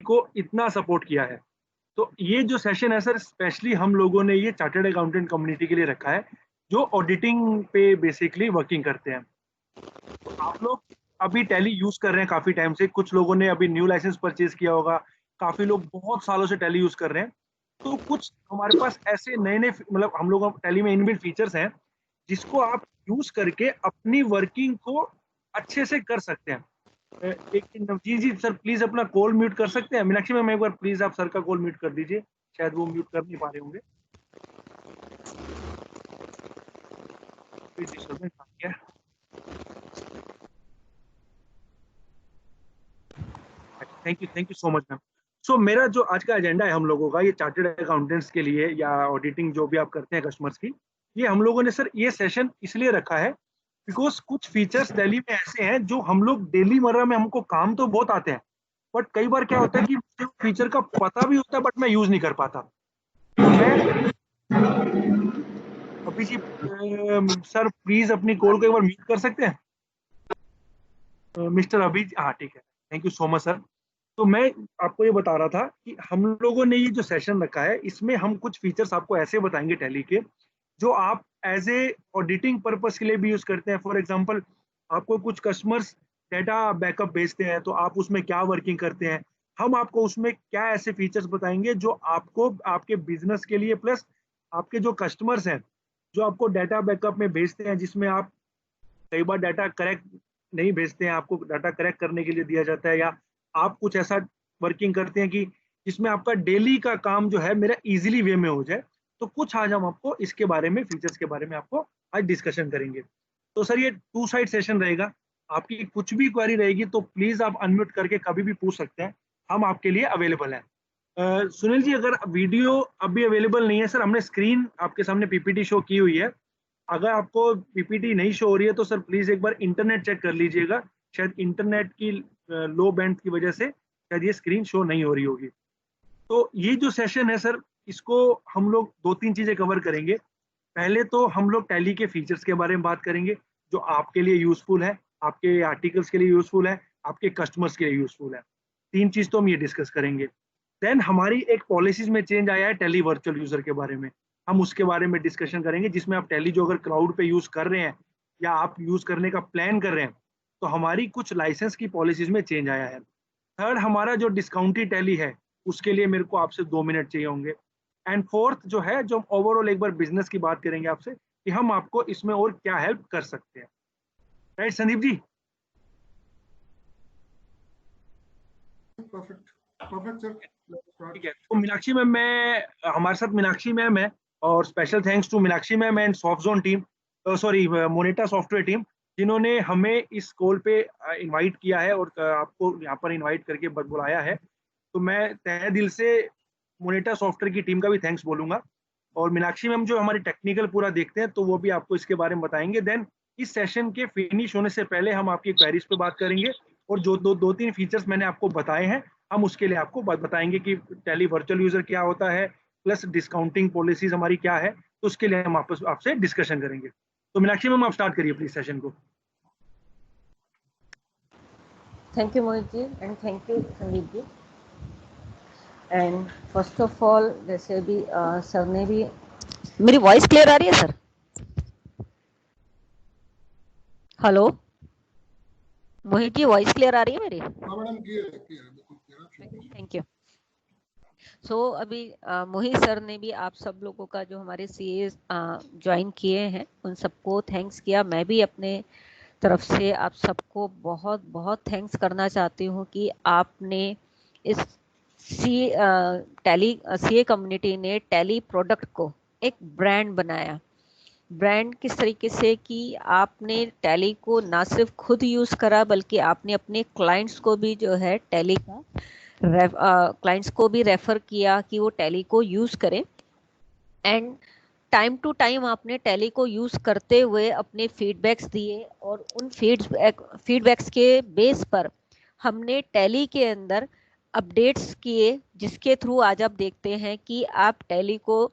को इतना सपोर्ट किया है। तो ये जो सेशन है सर, स्पेशली हम लोगों ने ये चार्टर्ड अकाउंटेंट कम्युनिटी के लिए रखा है, जो ऑडिटिंग पे बेसिकली वर्किंग करते हैं। तो आप लोग अभी टैली यूज कर रहे हैं काफी टाइम से, कुछ लोगों ने अभी न्यू लाइसेंस परचेज किया होगा, काफी लोग बहुत सालों से टैली यूज कर रहे हैं। तो कुछ हमारे पास ऐसे नए नए मतलब हम लोग टैली में इनबिल्ट फीचर्स हैं जिसको आप यूज करके अपनी वर्किंग को अच्छे से कर सकते हैं। एक नवजीत जी सर प्लीज अपना कॉल म्यूट कर सकते हैं। मीनाक्षी मैम एक बार प्लीज आप सर का कॉल म्यूट कर दीजिए, शायद वो म्यूट कर नहीं पा रहे होंगे, कोई डिस्टर्बेंस आ गया। Thank you so much ma'am. So मेरा जो आज का एजेंडा है हम लोगों का, ये चार्टर्ड अकाउंटेंट्स के लिए या ऑडिटिंग जो भी आप करते हैं कस्टमर्स की, ये हम लोगों ने सर ये सेशन इसलिए रखा है बिकॉज कुछ फीचर्स दिल्ली में ऐसे हैं जो हम लोग डेली मर्रा में हमको काम तो बहुत आते हैं, बट कई बार क्या होता है कि मुझे फीचर का पता भी होता है बट मैं यूज नहीं कर पाता। तो मैं अभी जी सर प्लीज अपनी कॉल को एक बार म्यूट कर सकते हैं मिस्टर अभी, हाँ ठीक है, thank you so much sir. तो मैं आपको ये बता रहा था कि हम लोगों ने ये जो सेशन रखा है इसमें हम कुछ फीचर्स आपको ऐसे बताएंगे टैली के जो आप एज ए ऑडिटिंग पर्पस के लिए भी यूज करते हैं। फॉर एग्जांपल आपको कुछ कस्टमर्स डेटा बैकअप भेजते हैं तो आप उसमें क्या वर्किंग करते हैं, हम आपको उसमें क्या ऐसे फीचर्स बताएंगे जो आपको आपके बिजनेस के लिए प्लस आपके जो कस्टमर्स हैं जो आपको डाटा बैकअप में भेजते हैं, जिसमें आप कई बार डाटा करेक्ट नहीं भेजते हैं, आपको डाटा करेक्ट करने के लिए दिया जाता है, या आप कुछ ऐसा वर्किंग करते हैं कि जिसमें आपका डेली का काम जो है मेरा इजीली वे में हो जाए। तो कुछ आज हम आपको इसके बारे में, फीचर्स के बारे में आपको आज डिस्कशन करेंगे। तो सर ये टू साइड सेशन रहेगा, आपकी कुछ भी क्वेरी रहेगी तो प्लीज आप अनम्यूट करके कभी भी पूछ सकते हैं, हम आपके लिए अवेलेबल हैं। सुनील जी अगर वीडियो अभी अवेलेबल नहीं है सर, हमने स्क्रीन आपके सामने पीपीटी शो की हुई है, अगर आपको पीपीटी नहीं शो हो रही है तो सर प्लीज एक बार इंटरनेट चेक कर लीजिएगा, शायद इंटरनेट की लो बैंड की वजह से शायद ये स्क्रीन शो नहीं हो रही होगी। तो ये जो सेशन है सर, इसको हम लोग दो तीन चीजें कवर करेंगे। पहले तो हम लोग टैली के फीचर्स के बारे में बात करेंगे जो आपके लिए यूजफुल है, आपके आर्टिकल्स के लिए यूजफुल है, आपके कस्टमर्स के लिए यूजफुल है। तीन चीज तो हम ये डिस्कस करेंगे। देन हमारी एक पॉलिसीज में चेंज आया है टैली वर्चुअल यूजर के बारे में, हम उसके बारे में डिस्कशन करेंगे, जिसमें आप टैली जो अगर क्लाउड पे यूज कर रहे हैं या आप यूज करने का प्लान कर रहे हैं तो हमारी कुछ लाइसेंस की पॉलिसीज में चेंज आया है। थर्ड हमारा जो डिस्काउंटेड टैली है उसके लिए मेरे को आपसे 2 मिनट चाहिए होंगे। एंड फोर्थ जो है, जो ओवरऑल एक बार बिजनेस की बात करेंगे आपसे कि हम आपको इसमें और क्या हेल्प कर सकते हैं। Right Sandeep ji? Perfect perfect sir. ठीक है, तो मीनाक्षी मैम, मैं हमारे साथ मीनाक्षी मैम है और special thanks to Meenakshi ma'am and soft zone team, sorry Moneta software team, जिन्होंने हमें इस कॉल पे इनवाइट किया है और आपको यहाँ पर इनवाइट करके बुलाया है। तो मैं तहे दिल से मोनेटा सॉफ्टवेयर की टीम का भी थैंक्स बोलूंगा। और मीनाक्षी मैम जो हमारी टेक्निकल पूरा देखते हैं तो वो भी आपको इसके बारे में बताएंगे। देन इस सेशन के फिनिश होने से पहले हम आपकी क्वेरीज पे बात करेंगे और जो दो तीन फीचर्स मैंने आपको बताए हैं हम उसके लिए आपको बताएंगे कि टैली वर्चुअल यूजर क्या होता है, प्लस डिस्काउंटिंग पॉलिसीज हमारी क्या है, तो उसके लिए हम आपस आपसे डिस्कशन करेंगे। तो मीनाक्षी मैम आप स्टार्ट करिए प्लीज सेशन को। Thank you Mohit ji and thank you Sandeep ji. And first of all जैसे भी सर ने भी, मेरी वॉइस क्लियर आ रही है sir? Hello Mohit ji, voice clear आ रही है मेरी? हाँ मैडम क्लियर है बिल्कुल क्लियर। Thank you. सो अभी मोहित सर ने भी आप सब लोगों का जो हमारे सीए ज्वाइन किए हैं उन सबको थैंक्स किया। मैं भी अपने तरफ से आप सबको बहुत बहुत थैंक्स करना चाहती हूँ कि आपने इस टैली सीए कम्युनिटी ने टैली प्रोडक्ट को एक ब्रांड बनाया। ब्रांड किस तरीके से कि आपने टैली को ना सिर्फ खुद यूज़ करा बल्कि आपने अपने क्लाइंट्स को भी जो है टैली का क्लाइंट्स को भी रेफर किया कि वो टैली को यूज़ करें। एंड टाइम टू टाइम आपने टैली को यूज़ करते हुए अपने फीडबैक्स दिए और उन फीडबैक्स के बेस पर हमने टैली के अंदर अपडेट्स किए, जिसके थ्रू आज आप देखते हैं कि आप टैली को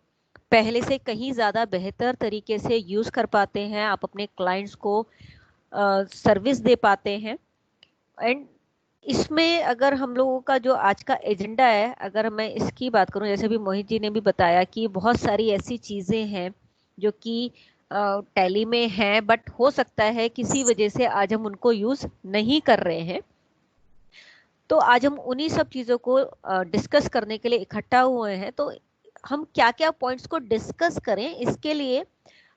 पहले से कहीं ज़्यादा बेहतर तरीके से यूज़ कर पाते हैं, आप अपने क्लाइंट्स को सर्विस दे पाते हैं। एंड इसमें अगर हम लोगों का जो आज का एजेंडा है, अगर मैं इसकी बात करूं, जैसे भी मोहित जी ने भी बताया कि बहुत सारी ऐसी चीजें हैं जो कि टैली में हैं, बट हो सकता है किसी वजह से आज हम उनको यूज नहीं कर रहे हैं। तो आज हम उन्हीं सब चीजों को डिस्कस करने के लिए इकट्ठा हुए हैं। तो हम क्या क्या पॉइंट्स को डिस्कस करें, इसके लिए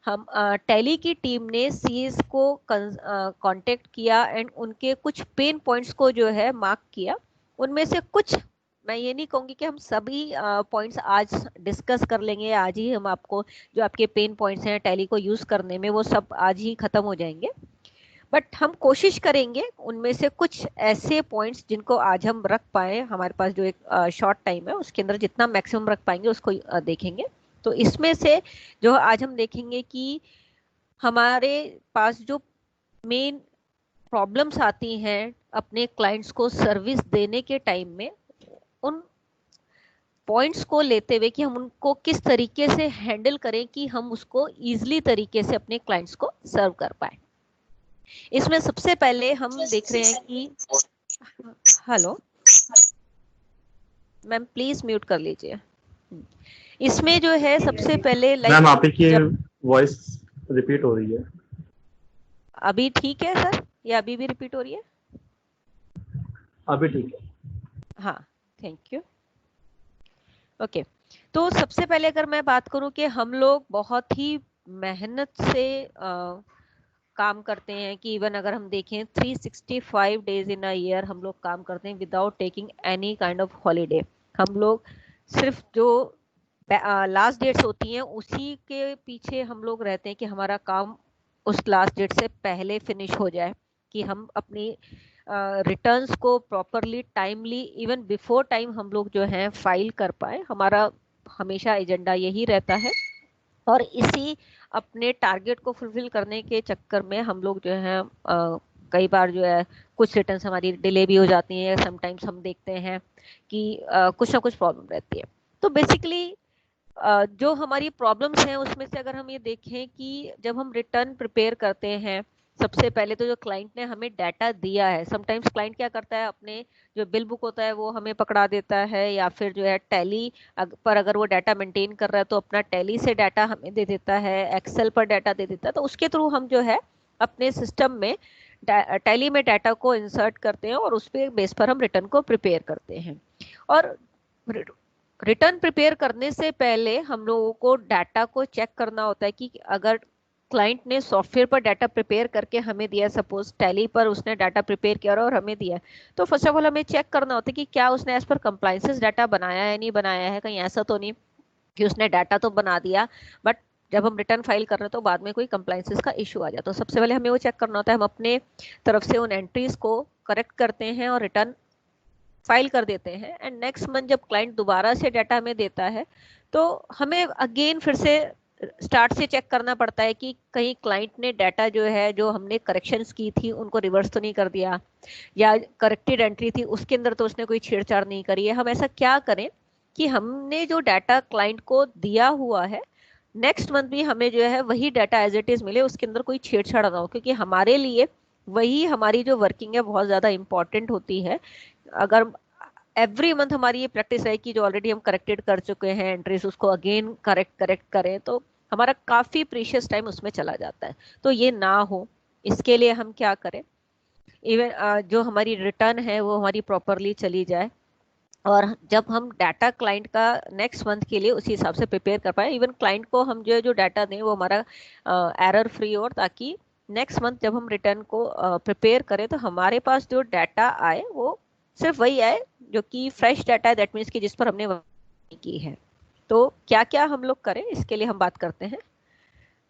हम टैली की टीम ने सीएस को कांटेक्ट किया एंड उनके कुछ पेन पॉइंट्स को जो है मार्क किया। उनमें से कुछ, मैं ये नहीं कहूंगी कि हम सभी पॉइंट्स आज डिस्कस कर लेंगे, आज ही हम आपको जो आपके पेन पॉइंट्स हैं टैली को यूज करने में वो सब आज ही खत्म हो जाएंगे। बट हम कोशिश करेंगे उनमें से कुछ ऐसे पॉइंट्स जिनको आज हम रख पाए, हमारे पास जो एक शॉर्ट टाइम है उसके अंदर जितना मैक्सिमम रख पाएंगे उसको देखेंगे। तो इसमें से जो आज हम देखेंगे कि हमारे पास जो मेन प्रॉब्लम्स आती हैं अपने क्लाइंट्स को सर्विस देने के टाइम में, उन पॉइंट्स को लेते हुए कि हम उनको किस तरीके से हैंडल करें कि हम उसको इजीली तरीके से अपने क्लाइंट्स को सर्व कर पाए। इसमें सबसे पहले हम देख रहे हैं कि, हेलो मैम प्लीज म्यूट कर लीजिए। इसमें जो है सबसे पहले मैम आपकी वॉइस रिपीट हो रही है। अभी ठीक है सर, या अभी भी रिपीट हो रही है? अभी ठीक है। हाँ, थैंक यू। ओके, तो सबसे पहले अगर मैं बात करूं कि हम लोग बहुत ही मेहनत से काम करते हैं कि इवन अगर हम देखें 365 डेज इन अ ईयर हम लोग काम करते हैं without taking any kind of holiday. हम लोग सिर्फ जो लास्ट डेट्स होती हैं उसी के पीछे हम लोग रहते हैं कि हमारा काम उस लास्ट डेट से पहले फिनिश हो जाए, कि हम अपनी रिटर्न्स को properly timely even before time हम लोग जो है फाइल कर पाए। हमारा हमेशा एजेंडा यही रहता है और इसी अपने टारगेट को फुलफिल करने के चक्कर में हम लोग जो है कई बार जो है कुछ रिटर्न्स हमारी डिले भी हो जाती है। समटाइम्स हम देखते हैं कि कुछ ना कुछ प्रॉब्लम रहती है। तो बेसिकली जो हमारी प्रॉब्लम्स हैं उसमें से अगर हम ये देखें कि जब हम रिटर्न प्रिपेयर करते हैं, सबसे पहले तो जो क्लाइंट ने हमें डाटा दिया है, समटाइम्स क्लाइंट क्या करता है, अपने जो बिल बुक होता है वो हमें पकड़ा देता है, या फिर जो है टैली पर अगर वो डाटा मेंटेन कर रहा है तो अपना टैली से डाटा हमें दे देता है, एक्सेल पर डाटा दे देता है। तो उसके थ्रू हम जो है अपने सिस्टम में टैली में डाटा को इंसर्ट करते हैं और उस पर बेस पर हम रिटर्न को प्रिपेयर करते हैं। और रिटर्न प्रिपेयर करने से पहले हम लोगों को डाटा को चेक करना होता है कि अगर क्लाइंट ने सॉफ्टवेयर पर डाटा प्रिपेयर करके हमें दिया, सपोज टैली पर उसने डाटा प्रिपेयर किया और हमें दिया, तो फर्स्ट ऑफ ऑल हमें चेक करना होता है कि क्या उसने एज पर कंप्लायंसेस डाटा बनाया है, नहीं बनाया है। कहीं ऐसा तो नहीं कि उसने डाटा तो बना दिया बट जब हम रिटर्न फाइल कर रहे हैं तो बाद में कोई कंप्लायंसेस का इशू आ जाए। तो सबसे पहले हमें वो चेक करना होता है, हम अपने तरफ से उन एंट्रीज को करेक्ट करते हैं और रिटर्न फाइल कर देते हैं। एंड नेक्स्ट मंथ जब क्लाइंट दोबारा से डाटा हमें देता है तो हमें अगेन फिर से स्टार्ट से चेक करना पड़ता है कि कहीं क्लाइंट ने डाटा जो है, जो हमने करेक्शंस की थी उनको रिवर्स तो नहीं कर दिया, या करेक्टेड एंट्री थी उसके अंदर तो उसने कोई छेड़छाड़ नहीं करी है। हम ऐसा क्या करें कि हमने जो डाटा क्लाइंट को दिया हुआ है नेक्स्ट मंथ भी हमें जो है वही डाटा एज इट इज मिले, उसके अंदर कोई छेड़छाड़ ना हो, क्योंकि हमारे लिए वही हमारी जो वर्किंग है बहुत ज़्यादा इंपॉर्टेंट होती है। अगर एवरी मंथ हमारी ये प्रैक्टिस है कि जो ऑलरेडी हम करेक्टेड कर चुके हैं एंट्रीज उसको अगेन करेक्ट करें, तो हमारा काफ़ी प्रीशियस टाइम उसमें चला जाता है। तो ये ना हो इसके लिए हम क्या करें, इवन जो हमारी रिटर्न है वो हमारी प्रॉपरली चली जाए और जब हम डाटा क्लाइंट का नेक्स्ट मंथ के लिए उसी हिसाब से प्रिपेयर कर पाए। इवन क्लाइंट को हम जो डाटा दें वो हमारा एरर फ्री हो, ताकि नेक्स्ट मंथ जब हम रिटर्न को प्रिपेयर करें तो हमारे पास जो डाटा आए वो सिर्फ वही आए जो कि फ्रेश डाटा है, दैट मीन्स कि जिस पर हमने वर्क की है। तो क्या क्या हम लोग करें इसके लिए हम बात करते हैं।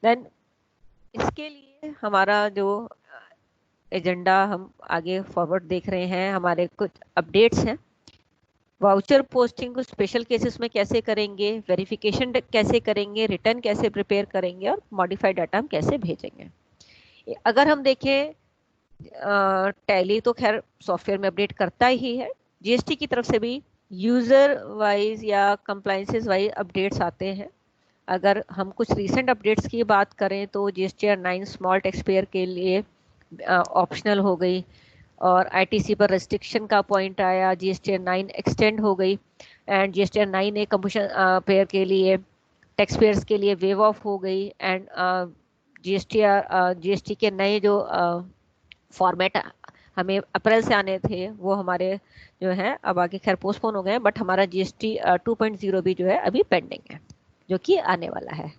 देन इसके लिए हमारा जो एजेंडा हम आगे फॉरवर्ड देख रहे हैं, हमारे कुछ अपडेट्स हैं। वाउचर पोस्टिंग को स्पेशल केसेस में कैसे करेंगे, वेरिफिकेशन कैसे करेंगे, रिटर्न कैसे प्रिपेयर करेंगे और मॉडिफाइड डाटा हम कैसे भेजेंगे। अगर हम देखें टैली तो खैर सॉफ्टवेयर में अपडेट करता ही है, जीएसटी की तरफ से भी यूज़र वाइज या कंप्लाइंसेस वाइज अपडेट्स आते हैं। अगर हम कुछ रीसेंट अपडेट्स की बात करें तो जीएसटीआर 9 स्मॉल टैक्स पेयर के लिए ऑप्शनल हो गई। और आईटीसी पर रेस्ट्रिक्शन का पॉइंट आया, जीएसटीआर 9 एक्सटेंड हो गई and GSTR 9 A composition pair के लिए, टैक्स पेयर्स के लिए वेव ऑफ हो गई एंड जीएसटी के नए जो फॉर्मेट हमें अप्रैल से आने थे वो हमारे जो है अब आगे खैर पोस्टपोन हो गए हैं, बट हमारा जीएसटी 2.0 भी जो है अभी पेंडिंग है जो कि आने वाला है।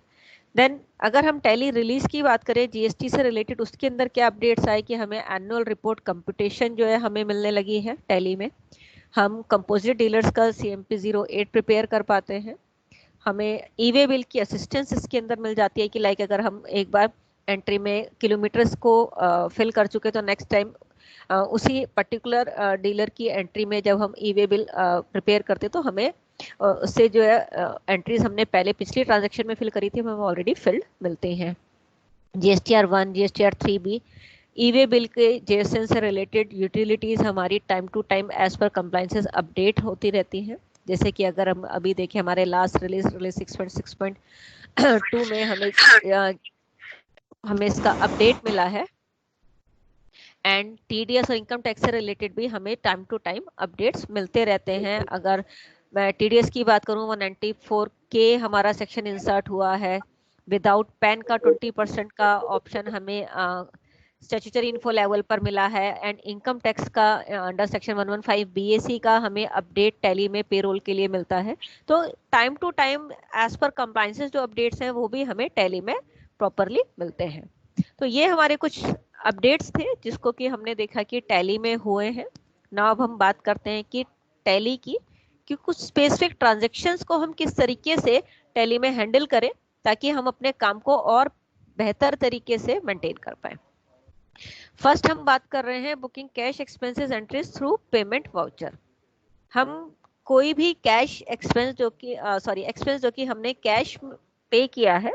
देन अगर हम टैली रिलीज की बात करें जीएसटी से रिलेटेड, उसके अंदर क्या अपडेट्स आए कि हमें एनुअल रिपोर्ट कंप्यूटेशन जो है हमें मिलने लगी है टैली में, हम कंपोजिट डीलर्स का CMP 08 प्रिपेयर कर पाते हैं, हमें ईवे बिल की असिस्टेंस इसके अंदर मिल जाती है कि लाइक अगर हम एक बार एंट्री में किलोमीटर्स को फिल कर चुके तो नेक्स्ट टाइम उसी पर्टिकुलर डीलर की एंट्री में जब हम ईवे बिल प्रिपेयर करते तो हमें उससे जो है एंट्रीज हमने पहले पिछली ट्रांजैक्शन में फिल करी थी हमें ऑलरेडी फिल्ड मिलते हैं। GSTR 1, GSTR 3B e-way bill के जेएसएन से रिलेटेड यूटिलिटीज हमारी time to time as per compliances update होती रहती हैं। जैसे कि अगर हम अभी देखें हमारे लास्ट रिलीज 6.6.2 में हमें इसका अपडेट मिला है एंड TDS और इनकम टैक्स से रिलेटेड भी हमें टाइम टू टाइम अपडेट्स मिलते रहते हैं। अगर मैं TDS की बात करूं 194K हमारा सेक्शन इंसर्ट हुआ है, विदाउट पैन का 20% का ऑप्शन हमें स्टैट्यूटरी इन्फो लेवल पर मिला है एंड इनकम टैक्स का अंडर सेक्शन 115 BAC का हमें अपडेट टैली में पेरोल के लिए मिलता है। तो time to time as per compliances जो अपडेट्स हैं वो भी हमें टैली में प्रॉपरली मिलते हैं। तो ये हमारे कुछ अपडेट्स थे जिसको कि हमने देखा कि टैली में हुए हैं। ना अब हम बात करते हैं कि टैली की कि कुछ स्पेसिफिक ट्रांजैक्शंस को हम किस तरीके से टैली में हैंडल करें ताकि हम अपने काम को और बेहतर तरीके से मेंटेन कर पाए। फर्स्ट हम बात कर रहे हैं booking cash expenses entries through payment voucher. हम कोई भी कैश एक्सपेंस एक्सपेंस जो कि हमने कैश पे किया है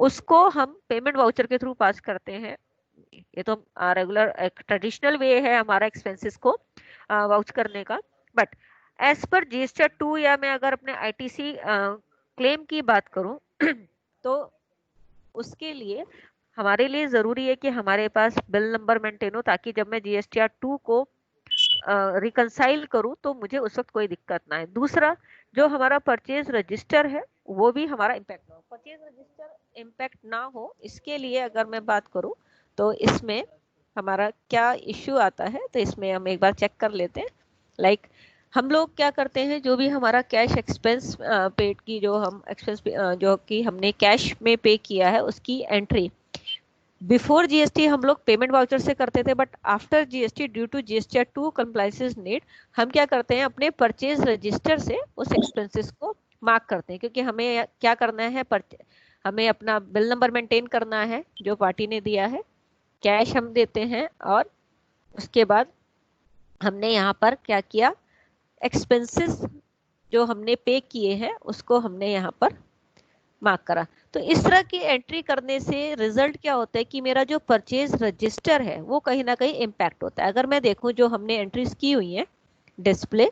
उसको हम पेमेंट वाउचर के थ्रू पास करते हैं। ये तो रेगुलर एक ट्रेडिशनल वे है हमारा एक्सपेंसेस को वाउच करने का, बट एज पर GSTR 2 या मैं अगर अपने ITC क्लेम की बात करूं तो उसके लिए हमारे लिए जरूरी है कि हमारे पास बिल नंबर मेंटेन हो ताकि जब मैं GSTR 2 को रिकंसाइल करूं तो मुझे उस वक्त कोई दिक्कत ना आए। दूसरा जो हमारा परचेज रजिस्टर है वो भी हमारा इम्पैक्ट ना हो, परचेज रजिस्टर इम्पैक्ट ना हो इसके लिए अगर मैं बात करूं तो इसमें हमारा क्या इश्यू आता है तो इसमें हम एक बार चेक कर लेते हैं। लाइक हम लोग क्या करते हैं जो भी हमारा कैश एक्सपेंस पेड की जो हम एक्सपेंस जो कि हमने कैश में पे किया है उसकी एंट्री बिफोर GST हम लोग पेमेंट वाउचर से करते थे, but after GST due to GSTR 2 compliances need हम क्या करते हैं अपने परचेज रजिस्टर से उस एक्सपेंसेस को मार्क करते हैं क्योंकि हमें क्या करना है हमें अपना बिल नंबर मेंटेन करना है जो पार्टी ने दिया है, कैश हम देते हैं और उसके बाद हमने यहाँ पर क्या किया एक्सपेंसेस जो हमने पे किए हैं उसको हमने यहाँ पर मार्क करा। तो इस तरह की एंट्री करने से रिजल्ट क्या होता है कि मेरा जो परचेज रजिस्टर है वो कहीं ना कहीं इम्पैक्ट होता है। अगर मैं देखूं जो हमने एंट्रीज की हुई है डिस्प्ले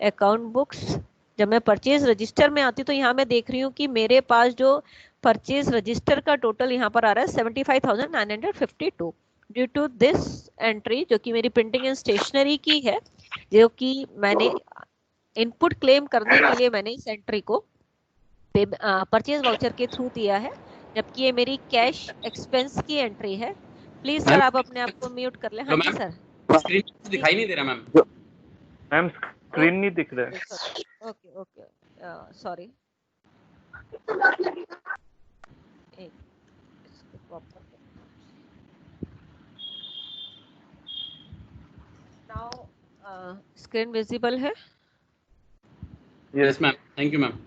अकाउंट बुक्स, जब मैं परचेज रजिस्टर में आती तो यहाँ मैं देख रही हूँ कि मेरे पास जो परचेज रजिस्टर का टोटल यहाँ पर आ रहा है 75,952। ड्यू टू दिस एंट्री जो कि मेरी प्रिंटिंग एंड स्टेशनरी की है जो कि मैंने इनपुट क्लेम करने के लिए मैंने इस एंट्री को परचेज वाउचर के थ्रू दिया है, जबकि ये मेरी कैश एक्सपेंस की एंट्री है। प्लीज सर आप अपने आप को म्यूट कर लें। हाँ जी सर, स्क्रीन दिखाई नहीं दे रहा मैम। मैम स्क्रीन नहीं दिख रहा है। Okay okay sorry, now screen visible है? Yes ma'am, thank you ma'am.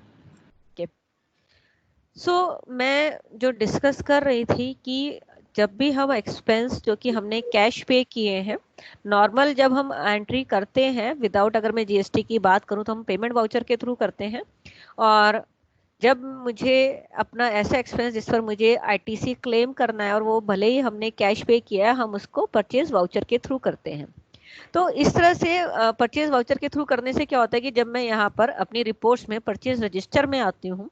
So मैं जो डिस्कस कर रही थी कि जब भी हम एक्सपेंस जो कि हमने कैश पे किए हैं, नॉर्मल जब हम एंट्री करते हैं विदाउट, अगर मैं GST की बात करूं तो हम पेमेंट वाउचर के थ्रू करते हैं, और जब मुझे अपना ऐसा एक्सपेंस जिस पर मुझे ITC क्लेम करना है और वो भले ही हमने कैश पे किया है हम उसको परचेज वाउचर के थ्रू करते हैं। तो इस तरह से परचेज वाउचर के थ्रू करने से क्या होता है कि जब मैं यहाँ पर अपनी रिपोर्ट्स में परचेज रजिस्टर में आती हूँ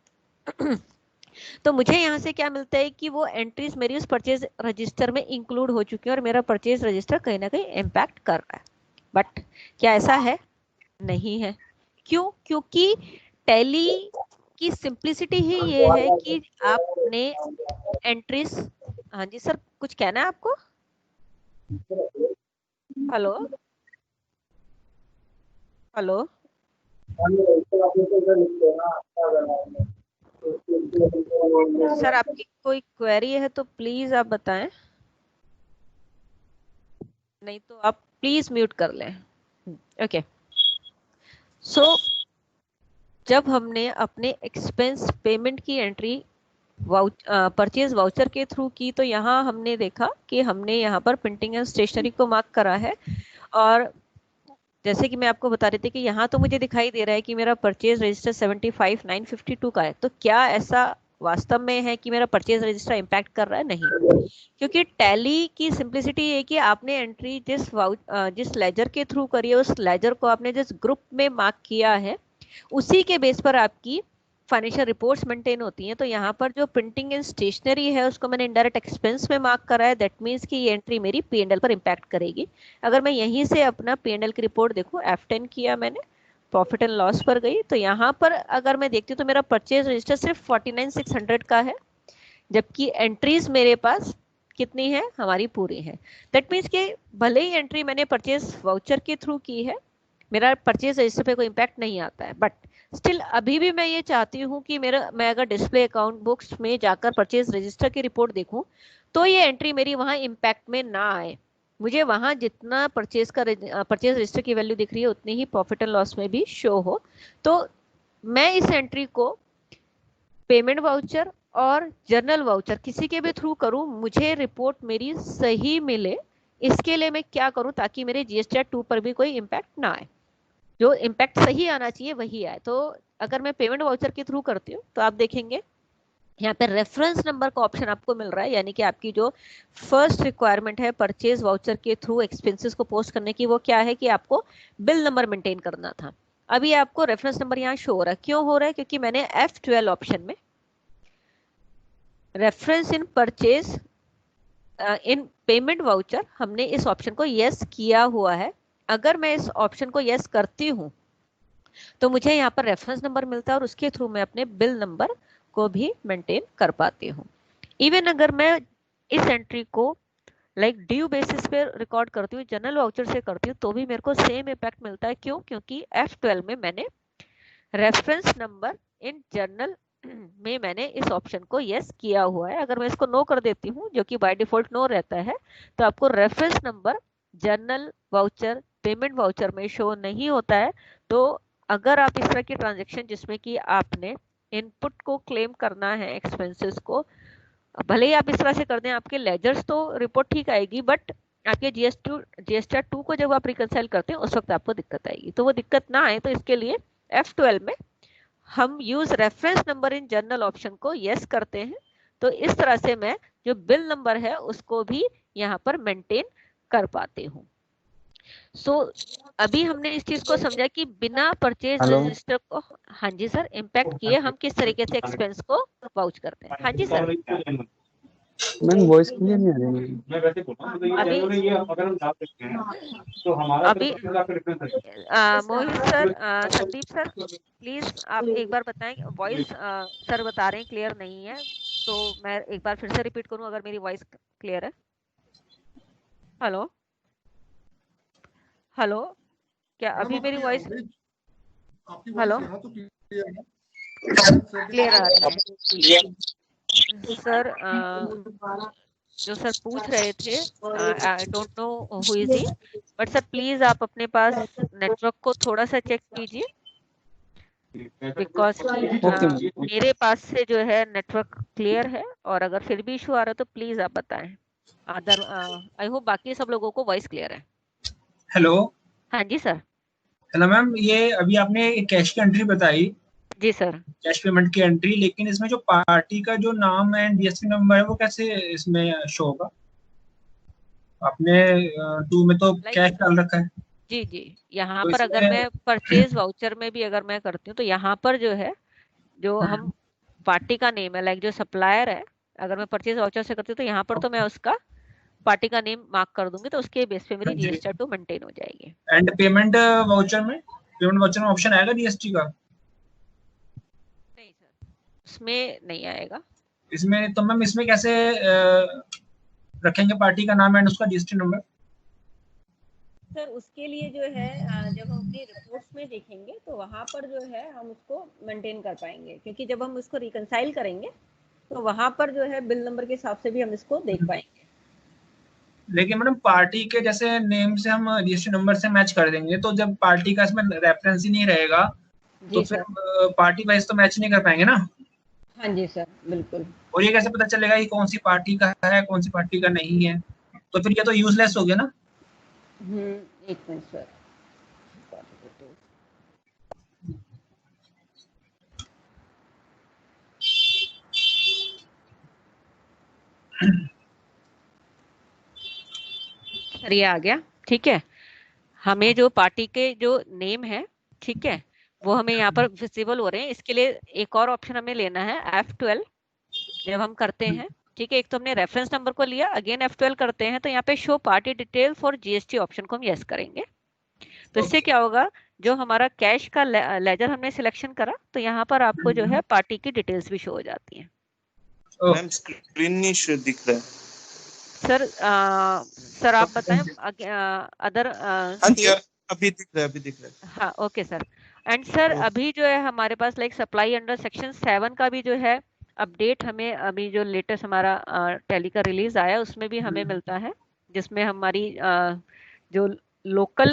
तो मुझे यहाँ से क्या मिलता है कि वो एंट्रीज मेरी उस परचेज रजिस्टर में इंक्लूड हो चुकी है और मेरा परचेज रजिस्टर कहीं ना कहीं इम्पैक्ट कर रहा है। बट क्या ऐसा है? नहीं है। क्यों? क्योंकि टैली की सिंप्लिसिटी ही ये है कि आपने एंट्रीज, हाँ जी सर कुछ कहना है आपको? हेलो हेलो सर, आपकी कोई क्वेरी है तो प्लीज आप बताएं, नहीं तो आप प्लीज म्यूट कर लें। ओके, सो जब हमने अपने एक्सपेंस पेमेंट की एंट्री परचेज वाउचर के थ्रू की, तो यहाँ हमने देखा कि हमने यहाँ पर प्रिंटिंग एंड स्टेशनरी को मार्क करा है। और जैसे कि मैं आपको बता रही थी कि यहाँ तो मुझे दिखाई दे रहा है कि मेरा परचेज रजिस्टर 75,952 का है। तो क्या ऐसा वास्तव में है कि मेरा परचेज रजिस्टर इम्पैक्ट कर रहा है? नहीं, क्योंकि टैली की सिंप्लिसिटी ये कि आपने एंट्री जिस लेजर के थ्रू करी है, उस लेजर को आपने जिस ग्रुप में मार्क किया है, उसी के बेस पर आपकी फाइनेंशियल रिपोर्ट्स मेंटेन होती हैं। तो यहाँ पर जो प्रिंटिंग एंड स्टेशनरी है उसको मैंने इनडायरेक्ट एक्सपेंस में मार्क करा है। दैट मीन्स कि ये एंट्री मेरी P&L पर इम्पैक्ट करेगी। अगर मैं यहीं से अपना P&L की रिपोर्ट देखूं, F10 किया मैंने, प्रॉफिट एंड लॉस पर गई, तो यहाँ पर अगर मैं देखती हूँ तो मेरा परचेज रजिस्टर सिर्फ 49,600 का है, जबकि एंट्रीज मेरे पास कितनी है? हमारी पूरी है। दैट मीन्स कि भले ही एंट्री मैंने परचेज वाउचर के थ्रू की है, मेरा परचेज रजिस्टर पे कोई इम्पैक्ट नहीं आता है। बट स्टिल अभी भी मैं ये चाहती हूँ कि मैं अगर डिस्प्ले अकाउंट बुक्स में जाकर परचेज रजिस्टर की रिपोर्ट देखूं, तो ये एंट्री मेरी वहां इम्पैक्ट में ना आए। मुझे वहां जितना परचेज रजिस्टर की वैल्यू दिख रही है, उतनी ही प्रॉफिट एंड लॉस में भी शो हो। तो मैं इस एंट्री को पेमेंट वाउचर और जर्नल वाउचर किसी के भी थ्रू करूं, मुझे रिपोर्ट मेरी सही मिले, इसके लिए मैं क्या करूं ताकि मेरे GSTR 2 पर भी कोई इम्पैक्ट ना आए। जो इम्पैक्ट सही आना चाहिए वही आए। तो अगर मैं पेमेंट वाउचर के थ्रू करती हूँ तो आप देखेंगे यहाँ पे रेफरेंस नंबर का ऑप्शन आपको मिल रहा है, यानी कि आपकी जो फर्स्ट रिक्वायरमेंट है परचेज वाउचर के थ्रू एक्सपेंसेस को पोस्ट करने की, वो क्या है कि आपको बिल नंबर मेंटेन करना था। अभी आपको रेफरेंस नंबर यहाँ शो हो रहा है। क्यों हो रहा है? क्योंकि मैंने F12 ऑप्शन में reference in purchase in payment voucher, हमने इस ऑप्शन को यस किया हुआ है। अगर मैं इस ऑप्शन को यस करती हूँ तो मुझे यहाँ पर रेफरेंस नंबर मिलता है और उसके थ्रू मैं अपने बिल नंबर को भी मेंटेन कर पाती हूँ। इवन अगर मैं इस एंट्री को ड्यू बेसिस पे रिकॉर्ड करती हूँ, जनरल वाउचर से करती हूँ, तो भी मेरे को सेम इम्पैक्ट मिलता है। क्यों? क्योंकि F12 में मैंने रेफरेंस नंबर इन जर्नल में मैंने इस ऑप्शन को यस किया हुआ है। अगर मैं इसको नो कर देती हूँ, जो कि बाय डिफॉल्ट नो रहता है, तो आपको reference number journal voucher payment voucher में शो नहीं होता है। तो अगर आप इस तरह की ट्रांजेक्शन जिसमें कि आपने इनपुट को क्लेम करना है एक्सपेंसेस को, भले ही आप इस तरह से कर दें, आपके लेजर्स तो रिपोर्ट ठीक आएगी, बट आपके GSTR 2 को जब आप रिकंसाइल करते हैं उस वक्त आपको दिक्कत आएगी। तो वो दिक्कत ना आए, तो इसके लिए F12 में हम use reference number in journal option को यस करते हैं। तो इस तरह से मैं जो बिल नंबर है उसको भी यहाँ पर मेंटेन कर पाती हूँ। सो अभी हमने इस चीज को समझा कि बिना परचेज रजिस्टर को, हाँ जी सर, इम्पैक्ट किए हम किस तरीके से एक्सपेंस को वाउच करते हैं। हाँ जी सर, मैम वॉइस क्लियर नहीं आ रही है। मैं वैसे बोल रहा हूं तो ये अगर हम डाल सकते हैं तो हमारा अभी मोहित सर, संदीप सर, प्लीज आप एक बार बताएं। वॉइस सर बता रहे हैं क्लियर नहीं है, तो मैं एक बार फिर से रिपीट करूं अगर मेरी वॉइस क्लियर है। हेलो हेलो, क्या अभी मेरी वॉइस हेलो क्लियर आ रही है? सर जो सर पूछ रहे थे, I don't know who is he, but sir please आप अपने पास नेटवर्क को थोड़ा सा चेक कीजिए, बिकॉज मेरे पास से जो है नेटवर्क क्लियर है, और अगर फिर भी इशू आ रहा है तो प्लीज आप बताएं। अदर आई होप बाकी सब लोगों को वॉइस क्लियर है। हेलो। हाँ जी सर। हेलो मैम, ये अभी आपने कैश की एंट्री बताई। जी सर, कैश पेमेंट की एंट्री, लेकिन इसमें जो पार्टी का जो नाम है DST नंबर है वो कैसे इसमें शो होगा? आपने 2 में तो कैश डाल रखा है। जी जी, यहाँ पर अगर मैं परचेज वाउचर में भी अगर मैं करती हूँ तो यहाँ पर जो है, जो हम पार्टी का नेम है, लाइक जो सप्लायर है, अगर मैं परचेज वाउचर से करती हूँ तो यहाँ पर तो मैं उसका पार्टी का नेम मार्क कर दूंगी, तो उसके बेस पे मेरी GST2 मेंटेन हो जाएगी। एंड पेमेंट वाउचर में ऑप्शन आएगा जीएसटी का? नहीं सर, उसमें नहीं आएगा। इसमें तो मैम इसमें कैसे रखेंगे पार्टी का नाम एंड उसका जीएसटी नंबर? सर उसके लिए जो है जब हम अपनी रिपोर्ट्स में देखेंगे तो वहाँ पर जो है हम उसको मेंटेन कर पाएंगे, क्योंकि जब हम उसको रिकंसाइल करेंगे तो वहाँ पर जो है बिल नंबर के हिसाब से भी हम इसको देख पाएंगे। लेकिन मैडम पार्टी के जैसे नेम से हम जीएसटी नंबर से मैच कर देंगे, तो जब पार्टी का इसमें रेफरेंस ही नहीं रहेगा तो फिर पार्टी वाइज तो मैच नहीं कर पाएंगे ना? हाँ जी सर, बिल्कुल। और ये कैसे पता चलेगा कि कौन सी पार्टी का है कौन सी पार्टी का नहीं है? तो फिर ये तो यूजलेस हो गया ना? एक मिनट सर, सर ये आ गया, ठीक है। हमें जो पार्टी के जो नेम है, ठीक है, वो हमें यहाँ पर विजिबल हो रहे हैं। इसके लिए एक और ऑप्शन हमें लेना है F12 जब हम करते हैं, ठीक है। एक तो हमने रेफरेंस नंबर को लिया, अगेन F12 करते हैं तो यहाँ पे show party detail for GST option को हम यस करेंगे। तो इससे क्या होगा, जो हमारा कैश का लेजर हमने सिलेक्शन करा तो यहाँ पर आपको जो है पार्टी की डिटेल्स भी शो हो जाती हैं। मैम स्क्रीन नहीं दिख रहा है सर। सर आप बताएं अदर। अभी दिख रहा है, अभी दिख रहा है। हाँ ओके सर। एंड सर अभी जो है हमारे पास लाइक सप्लाई अंडर सेक्शन 7 का भी जो है अपडेट हमें अभी जो लेटेस्ट हमारा टैली का रिलीज आया उसमें भी हमें मिलता है, जिसमें हमारी जो लोकल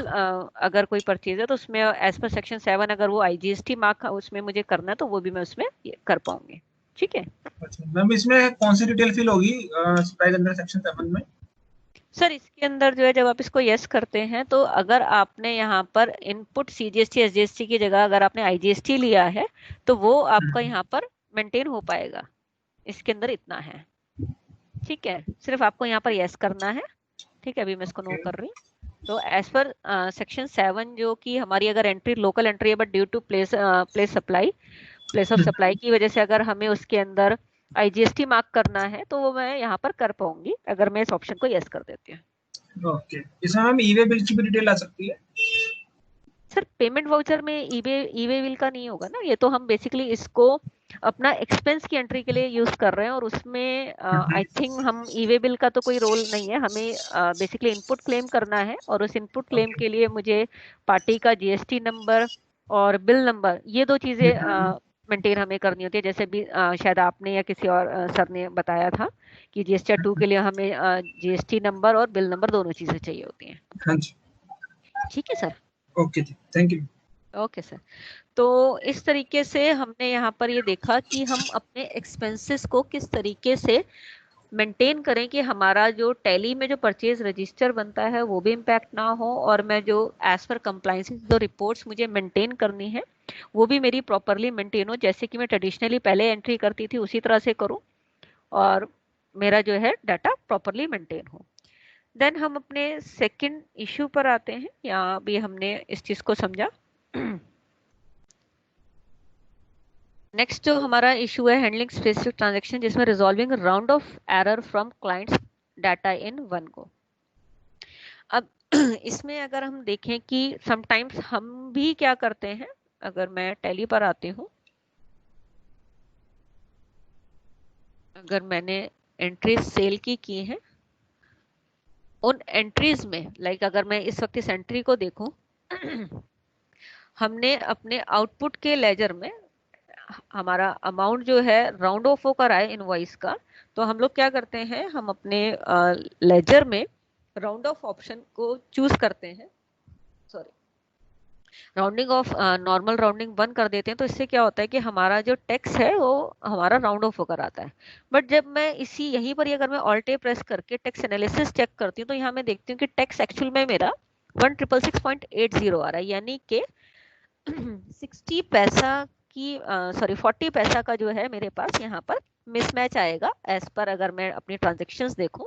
अगर कोई परचेज है तो उसमें एज पर सेक्शन 7 अगर वो IGST मार्क उसमें मुझे करना है तो वो भी मैं उसमें कर पाऊंगी, ठीक है। मैम इसमें कौन सी डिटेल फिल होगी सप्लाई अंडर सेक्शन 7 में? सर इसके अंदर जो है जब आप इसको यस करते हैं तो अगर आपने यहाँ पर इनपुट CGST SGST की जगह अगर आपने IGST लिया है तो वो आपका यहाँ पर मेंटेन हो पाएगा। इसके अंदर इतना है, ठीक है। सिर्फ आपको यहाँ पर यस करना है, ठीक है। अभी मैं इसको नोट कर रही हूँ। तो एज पर सेक्शन 7 जो कि हमारी अगर एंट्री लोकल एंट्री है but due to place of supply की वजह से अगर हमें उसके अंदर IGST मार्क करना है तो वो मैं यहाँ पर कर पाऊंगी अगर मैं इस ऑप्शन को यस कर देती हूँ। ओके, इसमें मैम ई-वे बिल की भी डिटेल आ सकती है? सर पेमेंट वाउचर में ई-वे बिल का नहीं होगा ना, ये तो हम बेसिकली इसको अपना एक्सपेंस की एंट्री के लिए यूज कर रहे हैं और उसमें आई थिंक हम ई-वे बिल का तो कोई रोल नहीं है। हमें बेसिकली इनपुट क्लेम करना है और उस इनपुट क्लेम के लिए मुझे पार्टी का GST नंबर और बिल नंबर, ये दो चीजें मेंटेन हमें करनी होती है। जैसे भी शायद आपने या किसी और सर ने बताया था कि GST2 के लिए हमें GST नंबर और बिल नंबर दोनों चीजें चाहिए होती हैं। हाँ जी, ठीक है सर। ओके जी, थैंक यू। Okay sir. तो इस तरीके से हमने यहाँ पर ये देखा कि हम अपने एक्सपेंसेस को किस तरीके से मेंटेन करें कि हमारा जो टैली में जो परचेज रजिस्टर बनता है वो भी इम्पैक्ट ना हो और मैं जो एज पर कंप्लायंस जो रिपोर्ट्स मुझे मेंटेन करनी है वो भी मेरी प्रॉपरली मेंटेन हो, जैसे कि मैं ट्रेडिशनली पहले एंट्री करती थी उसी तरह से करूं और मेरा जो है डाटा प्रॉपरली मेंटेन हो। देन हम अपने सेकंड इशू पर आते हैं। यहाँ भी हमने इस चीज को समझा। नेक्स्ट जो हमारा इशू है हैंडलिंग स्पेसिफिक ट्रांजैक्शन, जिसमें resolving round of error from clients data in one go. अब इसमें अगर हम देखें कि समटाइम्स हम भी क्या करते हैं, अगर मैं टैली पर आती हूँ, अगर मैंने एंट्रीज सेल की हैं, उन एंट्रीज में लाइक अगर मैं इस वक्त इस एंट्री को देखूं हमने अपने आउटपुट के लेजर में हमारा अमाउंट जो है राउंड ऑफ होकर आए इनवॉइस का, तो हम लोग क्या करते हैं, हम अपने लेजर में राउंड ऑफ ऑप्शन को चूज करते हैं, sorry rounding off normal rounding 1 कर देते हैं। तो इससे क्या होता है कि हमारा जो टैक्स है वो हमारा राउंड ऑफ होकर आता है। बट जब मैं इसी यहीं पर अगर मैं ऑल्ट प्रेस करके टैक्स एनालिसिस चेक करती हूँ तो यहाँ मैं देखती हूँ कि टैक्स एक्चुअल में मेरा 1,666.80 आ रहा है, यानी कि 60 पैसा की 40 पैसा का जो है मेरे पास यहाँ पर मिसमैच आएगा एज पर अगर मैं अपनी ट्रांजेक्शन्स देखूं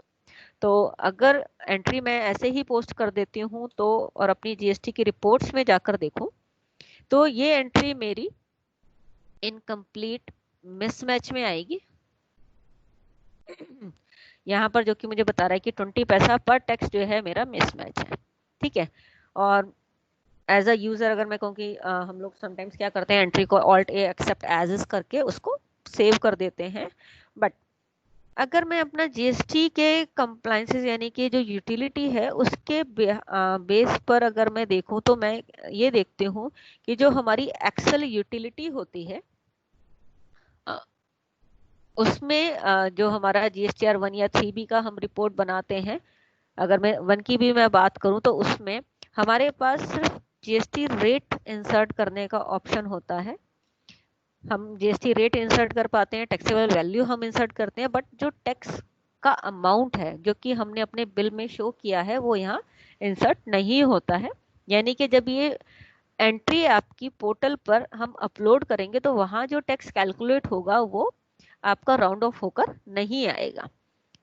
तो। अगर एंट्री मैं ऐसे ही पोस्ट कर देती हूँ तो और अपनी GST की रिपोर्ट्स में जाकर देखूं तो ये एंट्री मेरी इनकम्प्लीट मिसमैच में आएगी। यहाँ पर जो कि मुझे बता रहा है कि 20 पैसा पर टेक्स्ट जो है मेरा मिसमैच है, ठीक है। और एज अ यूजर अगर मैं कहूँ कि हम लोग समटाइम्स क्या करते हैं, एंट्री को alt A accept as is करके उसको सेव कर देते हैं। बट अगर मैं अपना जीएसटी के कंप्लायंसेस यानी कि जो यूटिलिटी है उसके बेस पर अगर मैं देखूं तो मैं ये देखती हूँ कि जो हमारी एक्सेल यूटिलिटी होती है उसमें जो हमारा जीएसटीआर 1 या 3B का हम रिपोर्ट बनाते हैं, अगर मैं 1 की भी मैं बात करूं तो उसमें हमारे पास सिर्फ जीएसटी रेट इंसर्ट करने का ऑप्शन होता है। हम जीएसटी रेट इंसर्ट कर पाते हैं, टैक्सेबल वैल्यू हम इंसर्ट करते हैं, बट जो टैक्स का अमाउंट है जो कि हमने अपने बिल में शो किया है वो यहाँ इंसर्ट नहीं होता है। यानी कि जब ये एंट्री आपकी पोर्टल पर हम अपलोड करेंगे तो वहाँ जो टैक्स कैलकुलेट होगा वो आपका राउंड ऑफ होकर नहीं आएगा।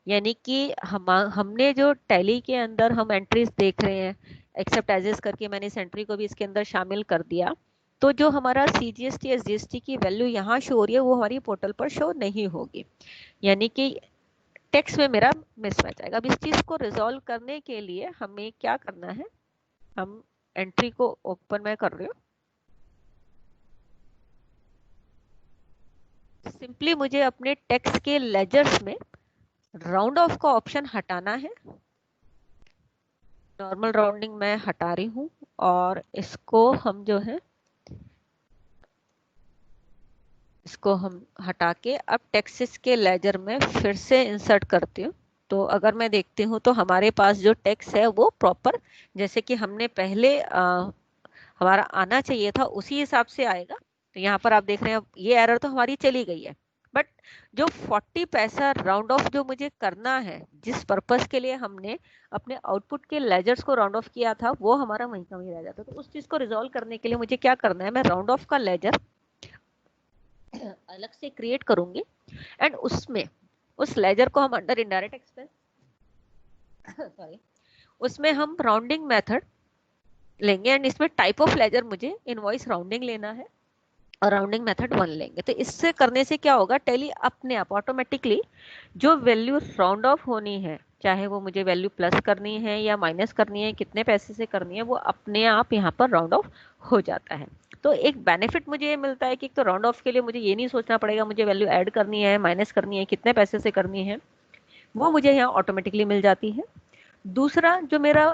यानी कि हमने जो टैली के अंदर हम एंट्रीज देख रहे हैं, एक्सेप्ट एजेस करके मैंने इस एंट्री को भी इसके अंदर शामिल कर दिया, तो जो हमारा सीजीएसटी या जीएसटी की वैल्यू यहाँ शो हो रही है वो हमारी पोर्टल पर शो नहीं होगी, यानी कि टेक्स्ट में मेरा मिसमैच आएगा। अब इस चीज को रिजॉल्व करने के लिए हमें क्या करना है, हम एंट्री को ओपन मैं कर रही हूँ, सिंपली मुझे अपने टेक्स्ट के लेजर्स में राउंड ऑफ का ऑप्शन हटाना है। नॉर्मल राउंडिंग मैं हटा रही हूँ और इसको हम जो है इसको हम हटा के अब टेक्सेस के लेजर में फिर से इंसर्ट करती हूँ। तो अगर मैं देखती हूँ तो हमारे पास जो टेक्स्ट है वो प्रॉपर जैसे कि हमने पहले हमारा आना चाहिए था उसी हिसाब से आएगा। तो यहाँ पर आप देख रहे हैं ये एरर तो हमारी चली गई है, बट जो 40 पैसा राउंड ऑफ जो मुझे करना है, जिस पर्पस के लिए हमने अपने आउटपुट के लेजर्स को राउंड ऑफ किया था वो हमारा वहीं का वहीं रह जाता। तो उस चीज को रिजॉल्व करने के लिए मुझे क्या करना है, मैं राउंड ऑफ का लेजर अलग से क्रिएट करूंगी एंड उसमें उस लेजर को हम अंडर इनडायरेक्ट एक्सपेंस सॉरी उसमें हम राउंडिंग मेथड लेंगे एंड इसमें टाइप ऑफ लेजर मुझे इनवॉइस राउंडिंग लेना है और राउंडिंग मेथड 1 लेंगे। तो इससे करने से क्या होगा, टैली अपने आप ऑटोमेटिकली जो वैल्यू राउंड ऑफ होनी है, चाहे वो मुझे वैल्यू प्लस करनी है या माइनस करनी है, कितने पैसे से करनी है, वो अपने आप यहाँ पर राउंड ऑफ हो जाता है। तो एक बेनिफिट मुझे ये मिलता है कि तो राउंड ऑफ के लिए मुझे ये नहीं सोचना पड़ेगा मुझे वैल्यू ऐड करनी है, माइनस करनी है, कितने पैसे से करनी है, वो मुझे यहाँ ऑटोमेटिकली मिल जाती है। दूसरा जो मेरा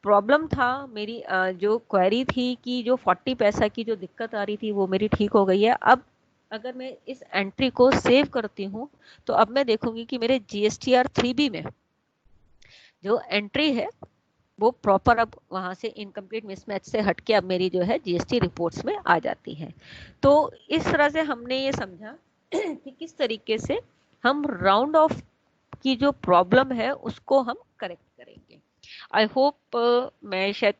प्रॉब्लम था, मेरी जो क्वेरी थी कि जो 40 पैसा की जो दिक्कत आ रही थी वो मेरी ठीक हो गई है। अब अगर मैं इस एंट्री को सेव करती हूँ तो अब मैं देखूंगी कि मेरे जीएसटीआर 3B में जो एंट्री है वो प्रॉपर अब वहां से इनकम्प्लीट मिसमैच से हटके अब मेरी जो है जीएसटी रिपोर्ट्स में आ जाती है। तो इस तरह से हमने ये समझा कि किस तरीके से हम राउंड ऑफ की जो प्रॉब्लम है उसको हम करेक्ट करेंगे। आई होप मैं शायद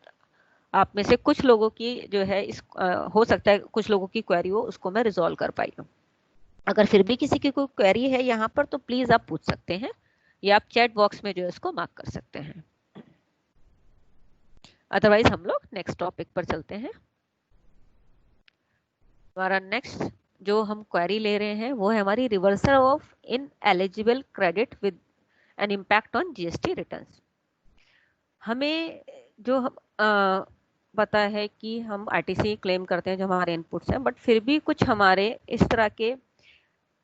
आप में से कुछ लोगों की जो है हो सकता है कुछ लोगों की क्वेरी हो उसको मैं रिजॉल्व कर पाई हूँ। अगर फिर भी किसी की कोई क्वेरी है यहाँ पर तो प्लीज आप पूछ सकते हैं या आप चैट बॉक्स में जो है इसको मार्क कर सकते हैं। अदरवाइज हम लोग नेक्स्ट टॉपिक पर चलते हैं। हमारा नेक्स्ट जो हम क्वेरी ले रहे हैं वो है हमारी reversal of in eligible credit with an impact on GST returns. हमें जो पता है कि हम आरटीसी क्लेम करते हैं जो हमारे इनपुट्स हैं, बट फिर भी कुछ हमारे इस तरह के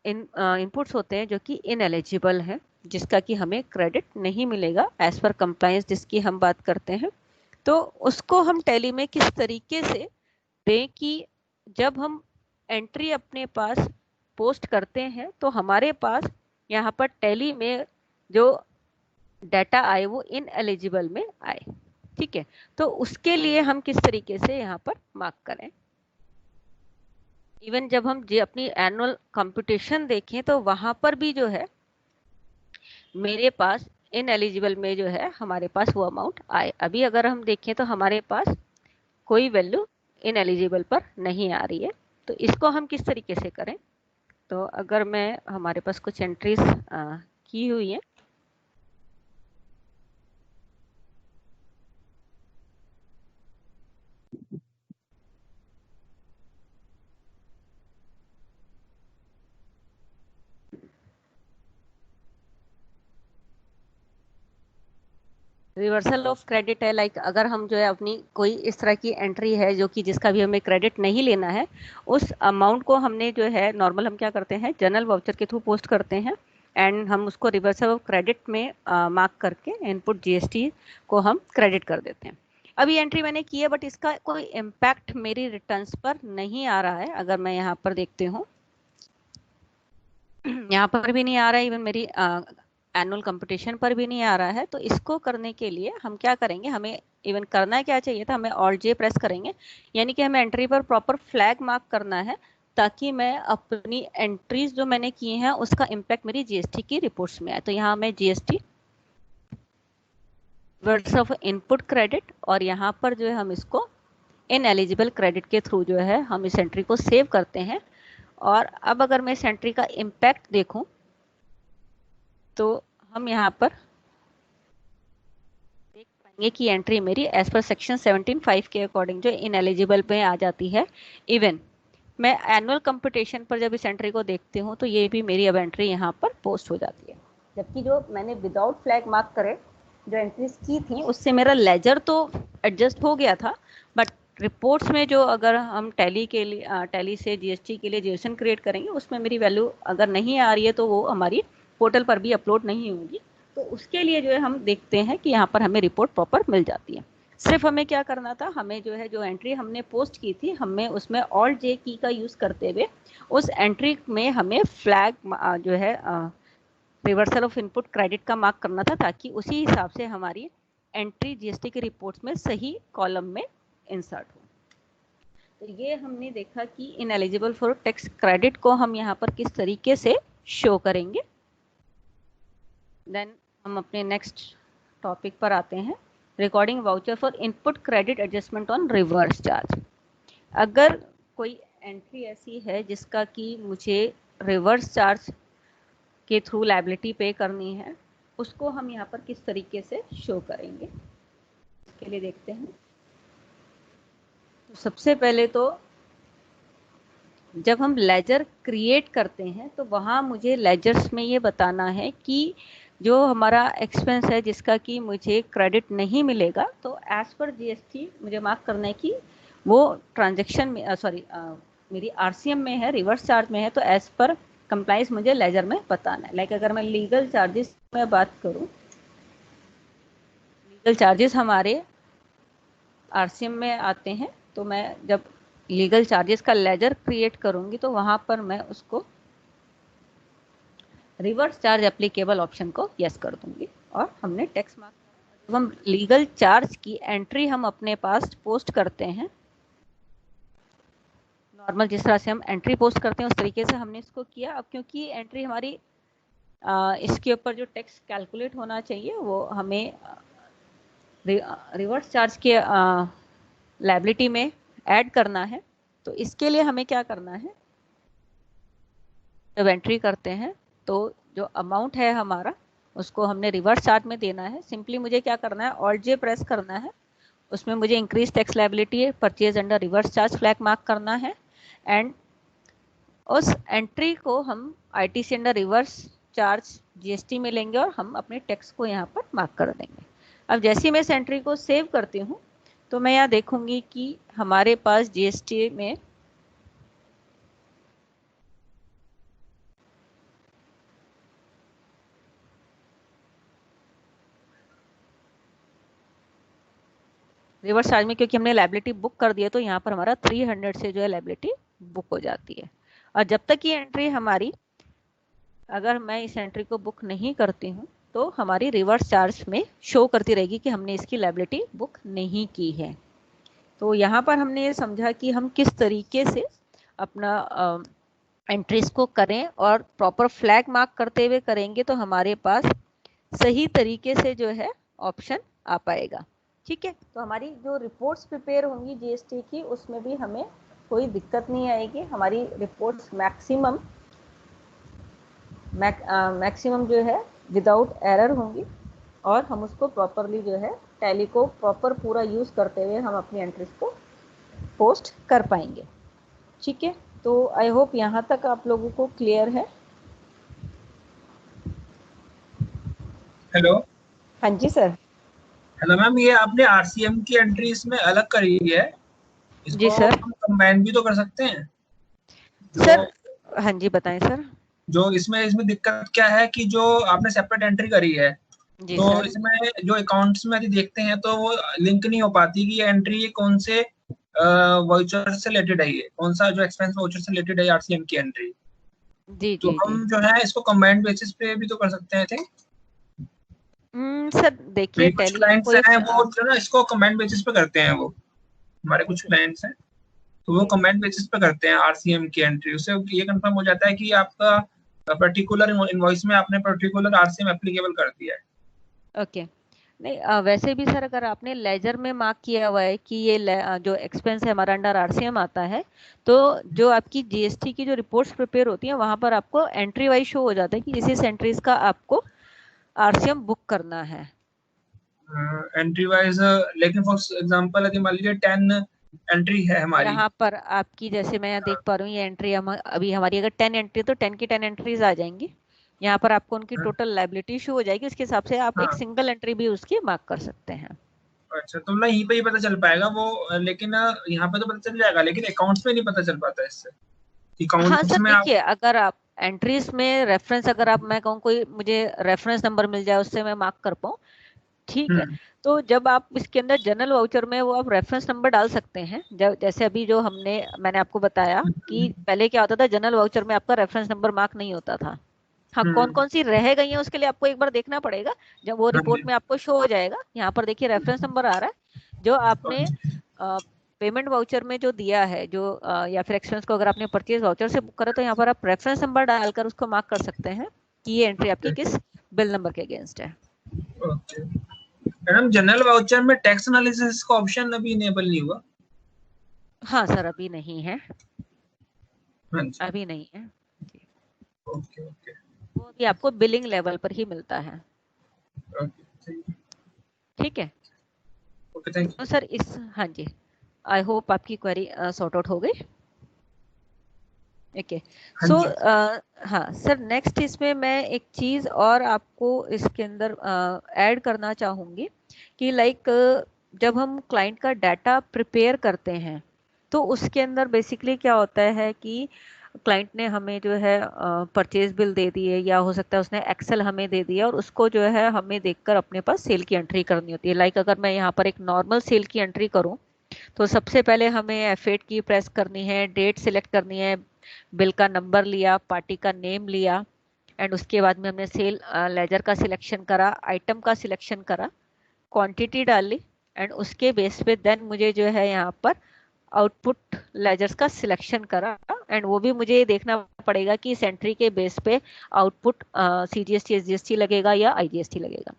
इनपुट्स होते हैं जो कि इनएलिजिबल हैं, जिसका कि हमें क्रेडिट नहीं मिलेगा एज पर कंप्लायंस जिसकी हम बात करते हैं। तो उसको हम टैली में किस तरीके से दें कि जब हम एंट्री अपने पास पोस्ट करते हैं तो हमारे पास यहाँ पर टैली में जो डाटा आए वो इनएलिजिबल में आए। ठीक है, तो उसके लिए हम किस तरीके से यहाँ पर मार्क करें। इवन जब हम अपनी एनुअल कंप्यूटेशन देखें तो वहां पर भी जो है मेरे पास इनएलिजिबल में जो है हमारे पास वो अमाउंट आए। अभी अगर हम देखें तो हमारे पास कोई वैल्यू इनएलिजिबल पर नहीं आ रही है। तो इसको हम किस तरीके से करें, तो अगर मैं हमारे पास कुछ एंट्रीज की हुई है रिवर्सल ऑफ क्रेडिट है, लाइक अगर हम जो है अपनी कोई इस तरह की एंट्री है जो कि जिसका भी हमें क्रेडिट नहीं लेना है, उस अमाउंट को हमने जो है नॉर्मल हम क्या करते हैं जनरल वाउचर के थ्रू पोस्ट करते हैं एंड हम उसको रिवर्सल ऑफ क्रेडिट में मार्क करके इनपुट जीएसटी को हम क्रेडिट कर देते हैं। अभी एंट्री मैंने की है बट इसका कोई इम्पैक्ट मेरी रिटर्न्स पर नहीं आ रहा है। अगर मैं यहाँ पर देखती हूँ, यहाँ पर भी नहीं आ रहा है, इवन मेरी एनुअल कंपटीशन पर भी नहीं आ रहा है। तो इसको करने के लिए हम क्या करेंगे, हमें इवन करना क्या चाहिए था, हमें ऑल्ट जे प्रेस करेंगे, यानी कि हमें एंट्री पर प्रॉपर फ्लैग मार्क करना है ताकि मैं अपनी एंट्रीज जो मैंने की हैं उसका इम्पैक्ट मेरी जीएसटी की रिपोर्ट्स में आए। तो यहाँ मैं GST words of input credit और यहाँ पर जो है हम इसको इन एलिजिबल क्रेडिट के थ्रू जो है हम इस एंट्री को सेव करते हैं। और अब अगर मैं इस एंट्री का इम्पैक्ट देखूं तो हम यहाँ पर देख पाएंगे कि एंट्री मेरी एज पर सेक्शन 17(5) के अकॉर्डिंग जो इन एलिजिबल पे आ जाती है। इवन मैं एनुअल कंपटीशन पर जब इस एंट्री को देखती हूँ तो ये भी मेरी अब एंट्री यहाँ पर पोस्ट हो जाती है, जबकि जो मैंने विदाउट फ्लैग मार्क करे जो एंट्रीज की थी उससे मेरा लेजर तो एडजस्ट हो गया था, बट रिपोर्ट्स में जो अगर हम टैली के लिए टैली से जीएसटी के लिए जेसन क्रिएट करेंगे उसमें मेरी वैल्यू अगर नहीं आ रही है तो वो हमारी पोर्टल पर भी अपलोड नहीं होगी। तो उसके लिए जो है हम देखते हैं कि यहाँ पर हमें रिपोर्ट प्रॉपर मिल जाती है। सिर्फ हमें क्या करना था, हमें जो है जो एंट्री हमने पोस्ट की थी हमें उसमें ऑल्ट जे की का यूज़ करते हुए उस एंट्री में हमें फ्लैग जो है रिवर्सल ऑफ इनपुट क्रेडिट का मार्क करना था ताकि उसी हिसाब से हमारी एंट्री जीएसटी की रिपोर्ट्स में सही कॉलम में इंसर्ट हो। तो ये हमने देखा कि in eligible for tax credit को हम यहाँ पर किस तरीके से शो करेंगे। देन हम अपने नेक्स्ट टॉपिक पर आते हैं, recording voucher for input credit adjustment on reverse charge. अगर कोई एंट्री ऐसी है जिसका कि मुझे रिवर्स चार्ज के थ्रू लायबिलिटी पे करनी है, उसको हम यहाँ पर किस तरीके से शो करेंगे इसके लिए देखते हैं। तो सबसे पहले तो जब हम लेजर क्रिएट करते हैं तो वहाँ मुझे लेजर्स में ये बताना है कि जो हमारा एक्सपेंस है जिसका कि मुझे क्रेडिट नहीं मिलेगा तो एज पर जीएसटी मुझे मार्क करना है कि वो ट्रांजैक्शन में मेरी आरसीएम में है, रिवर्स चार्ज में है, तो एज पर कंप्लाइंस मुझे लेजर में बताना है। लाइक अगर मैं लीगल चार्जेस में बात करूं, लीगल चार्जेस हमारे आरसीएम में आते हैं, तो मैं जब लीगल चार्जेस का लेजर क्रिएट करूंगी तो वहां पर मैं उसको रिवर्स चार्ज एप्लीकेबल ऑप्शन को यस कर दूंगी और हमने टैक्स मार्क। जब हम लीगल चार्ज की एंट्री हम अपने पास पोस्ट करते हैं, नॉर्मल जिस तरह से हम एंट्री पोस्ट करते हैं उस तरीके से हमने इसको किया। अब क्योंकि एंट्री हमारी इसके ऊपर जो टैक्स कैलकुलेट होना चाहिए वो हमें रिवर्स चार्ज के लायबिलिटी में ऐड करना है, तो इसके लिए हमें क्या करना है, जब एंट्री करते हैं तो जो अमाउंट है हमारा उसको हमने रिवर्स चार्ज में देना है। सिंपली मुझे क्या करना है, ऑल्ट जे प्रेस करना है, उसमें मुझे increase tax liability purchase under reverse charge flag mark करना है एंड उस एंट्री को हम ITC under reverse charge GST में लेंगे और हम अपने टैक्स को यहाँ पर मार्क कर देंगे। अब जैसे मैं इस एंट्री को सेव करती हूँ तो मैं यहाँ देखूंगी कि हमारे पास जीएसटी में रिवर्स चार्ज में क्योंकि हमने लायबिलिटी बुक कर दिया तो यहाँ पर हमारा 300 से जो है लायबिलिटी बुक हो जाती है। और जब तक ये एंट्री हमारी, अगर मैं इस एंट्री को बुक नहीं करती हूँ तो हमारी रिवर्स चार्ज में शो करती रहेगी कि हमने इसकी लायबिलिटी बुक नहीं की है। तो यहाँ पर हमने ये समझा कि हम किस तरीके से अपना एंट्रीज को करें और प्रॉपर फ्लैग मार्क करते हुए करेंगे तो हमारे पास सही तरीके से जो है ऑप्शन आ पाएगा। ठीक है, तो हमारी जो रिपोर्ट्स प्रिपेयर होंगी जीएसटी की उसमें भी हमें कोई दिक्कत नहीं आएगी। हमारी रिपोर्ट्स मैक्सिमम जो है विदाउट एरर होंगी और हम उसको प्रॉपरली जो है टैली को प्रॉपर पूरा यूज़ करते हुए हम अपनी एंट्रीज को पोस्ट कर पाएंगे। ठीक है, तो आई होप यहाँ तक आप लोगों को क्लियर है। हेलो, हाँ जी सर। हेलो मैम, ये आपने आरसीएम की एंट्री इसमें अलग करी है, जी इसको सर। हम कंबाइन भी तो कर सकते हैं सर हाँ जी बताएं सर। जो इसमें दिक्कत क्या है कि जो आपने सेपरेट एंट्री करी है जी तो सर। इसमें जो अकाउंट्स में यदि देखते हैं तो वो लिंक नहीं हो पाती कि एंट्री कौन से वाउचर से रिलेटेड है, ये कौन सा जो एक्सपेंस वाउचर से रिलेटेड है आरसीएम की एंट्री। जी तो जी हम जी। जो है इसको कंबाइंड बेसिस पे भी तो कर सकते हैं थे। सर देखिए कुछ टैली क्लाइंट्स आपको एक हैं वो जो ना इसको कंबाइंड बेसिस पे करते हैं, वो हमारे कुछ क्लाइंट्स हैं तो वो कंबाइंड बेसिस पे करते हैं आरसीएम की एंट्री। उससे ये कंफर्म हो जाता है कि आपका पर्टिकुलर इनवॉइस में आपने पर्टिकुलर आरसीएम एप्लीकेबल कर दिया है। ओके। नहीं वैसे भी सर अगर आपने लेजर में मार्क किया हुआ है कि ये जो एक्सपेंस है हमारा अंडर आरसीएम आता है, तो जो आपकी जीएसटी की जो रिपोर्ट्स प्रिपेयर होती हैं वहां पर आपको एंट्री वाइज शो हो जाता है कि इस एंट्रीज का आपको आरसीएम बुक करना है। एंट्री वाइज, लेकिन फॉर एग्जांपल यदि मान लीजिए 10 एंट्री है हमारी, यहाँ पर आपकी जैसे मैं यहाँ देख पा रही हूँ ये एंट्री हम अभी हमारी अगर 10 एंट्री तो 10 की 10 एंट्रीज आ जाएंगी। यहाँ पर आपको उनकी टोटल लायबिलिटी शो हो जाएगी, उसके हिसाब से आप एक हाँ सिंगल एंट्री भी उसकी मार्क कर सकते हैं। अच्छा, तो मतलब यहीं पे ही पता चल पाएगा वो, लेकिन यहाँ पे तो पता चल जाएगा लेकिन अकाउंट्स में नहीं पता चल पाता इससे। हाँ अकाउंट्स सर में आप देखिए अगर आप एंट्रीज में रेफरेंस अगर आप मैं कहूँ कोई मुझे रेफरेंस नंबर मिल जाए उससे मैं मार्क कर पाऊँ, ठीक है। तो जब आप इसके अंदर जनरल वाउचर में वो आप रेफरेंस नंबर डाल सकते हैं। जब जैसे अभी जो मैंने आपको बताया कि पहले क्या होता था जनरल वाउचर में आपका रेफरेंस नंबर मार्क नहीं होता था। हाँ कौन कौन सी रह गई है उसके लिए आपको एक बार देखना पड़ेगा, जब वो हाँ रिपोर्ट जी में आपको शो हो जाएगा। यहाँ पर देखिए रेफरेंस नंबर आ रहा है जो आपने पेमेंट वाउचर में जो दिया है जो या फिर एक्सपेंस को अगर आपने परचेज वाउचर से बुक करा तो यहाँ पर आप रेफरेंस नंबर डालकर उसको मार्क कर सकते हैं कि ये एंट्री आपकी किस बिल नंबर के अगेंस्ट है। ओके मैडम, जनरल वाउचर में टैक्स एनालिसिस का ऑप्शन अभी इनेबल नहीं हुआ। हाँ सर अभी नहीं है, हाँ जी अभी नहीं है। ओके ओके वो अभी आपको बिलिंग लेवल पर ही मिलता है। ओके ठीक है ओके थैंक तो सर इस हाँ जी आई होप आपकी क्वेरी सॉर्ट आउट हो गई। ओके हाँ सो जी हाँ सर नेक्स्ट इसमें मैं एक चीज और आपको इसके अंदर ऐड करना चाहूंगी कि लाइक जब हम क्लाइंट का डाटा प्रिपेयर करते हैं तो उसके अंदर बेसिकली क्या होता है कि क्लाइंट ने हमें जो है परचेज बिल दे दी है या हो सकता है उसने एक्सेल हमें दे दिया और उसको जो है हमें देखकर अपने पास सेल की एंट्री करनी होती है। लाइक अगर मैं यहाँ पर एक नॉर्मल सेल की एंट्री करूँ तो सबसे पहले हमें F8 की प्रेस करनी है, डेट सिलेक्ट करनी है, बिल का नंबर लिया, पार्टी का नेम लिया एंड उसके बाद में हमने सेल लेजर का सिलेक्शन करा, आइटम का सिलेक्शन करा, क्वांटिटी डाली एंड उसके बेस पे देन मुझे जो है यहाँ पर आउटपुट लेजर्स का सिलेक्शन करा एंड वो भी मुझे देखना पड़ेगा कि इस एंट्री के बेस पे आउटपुट CGST SGST लगेगा या IGST लगेगा।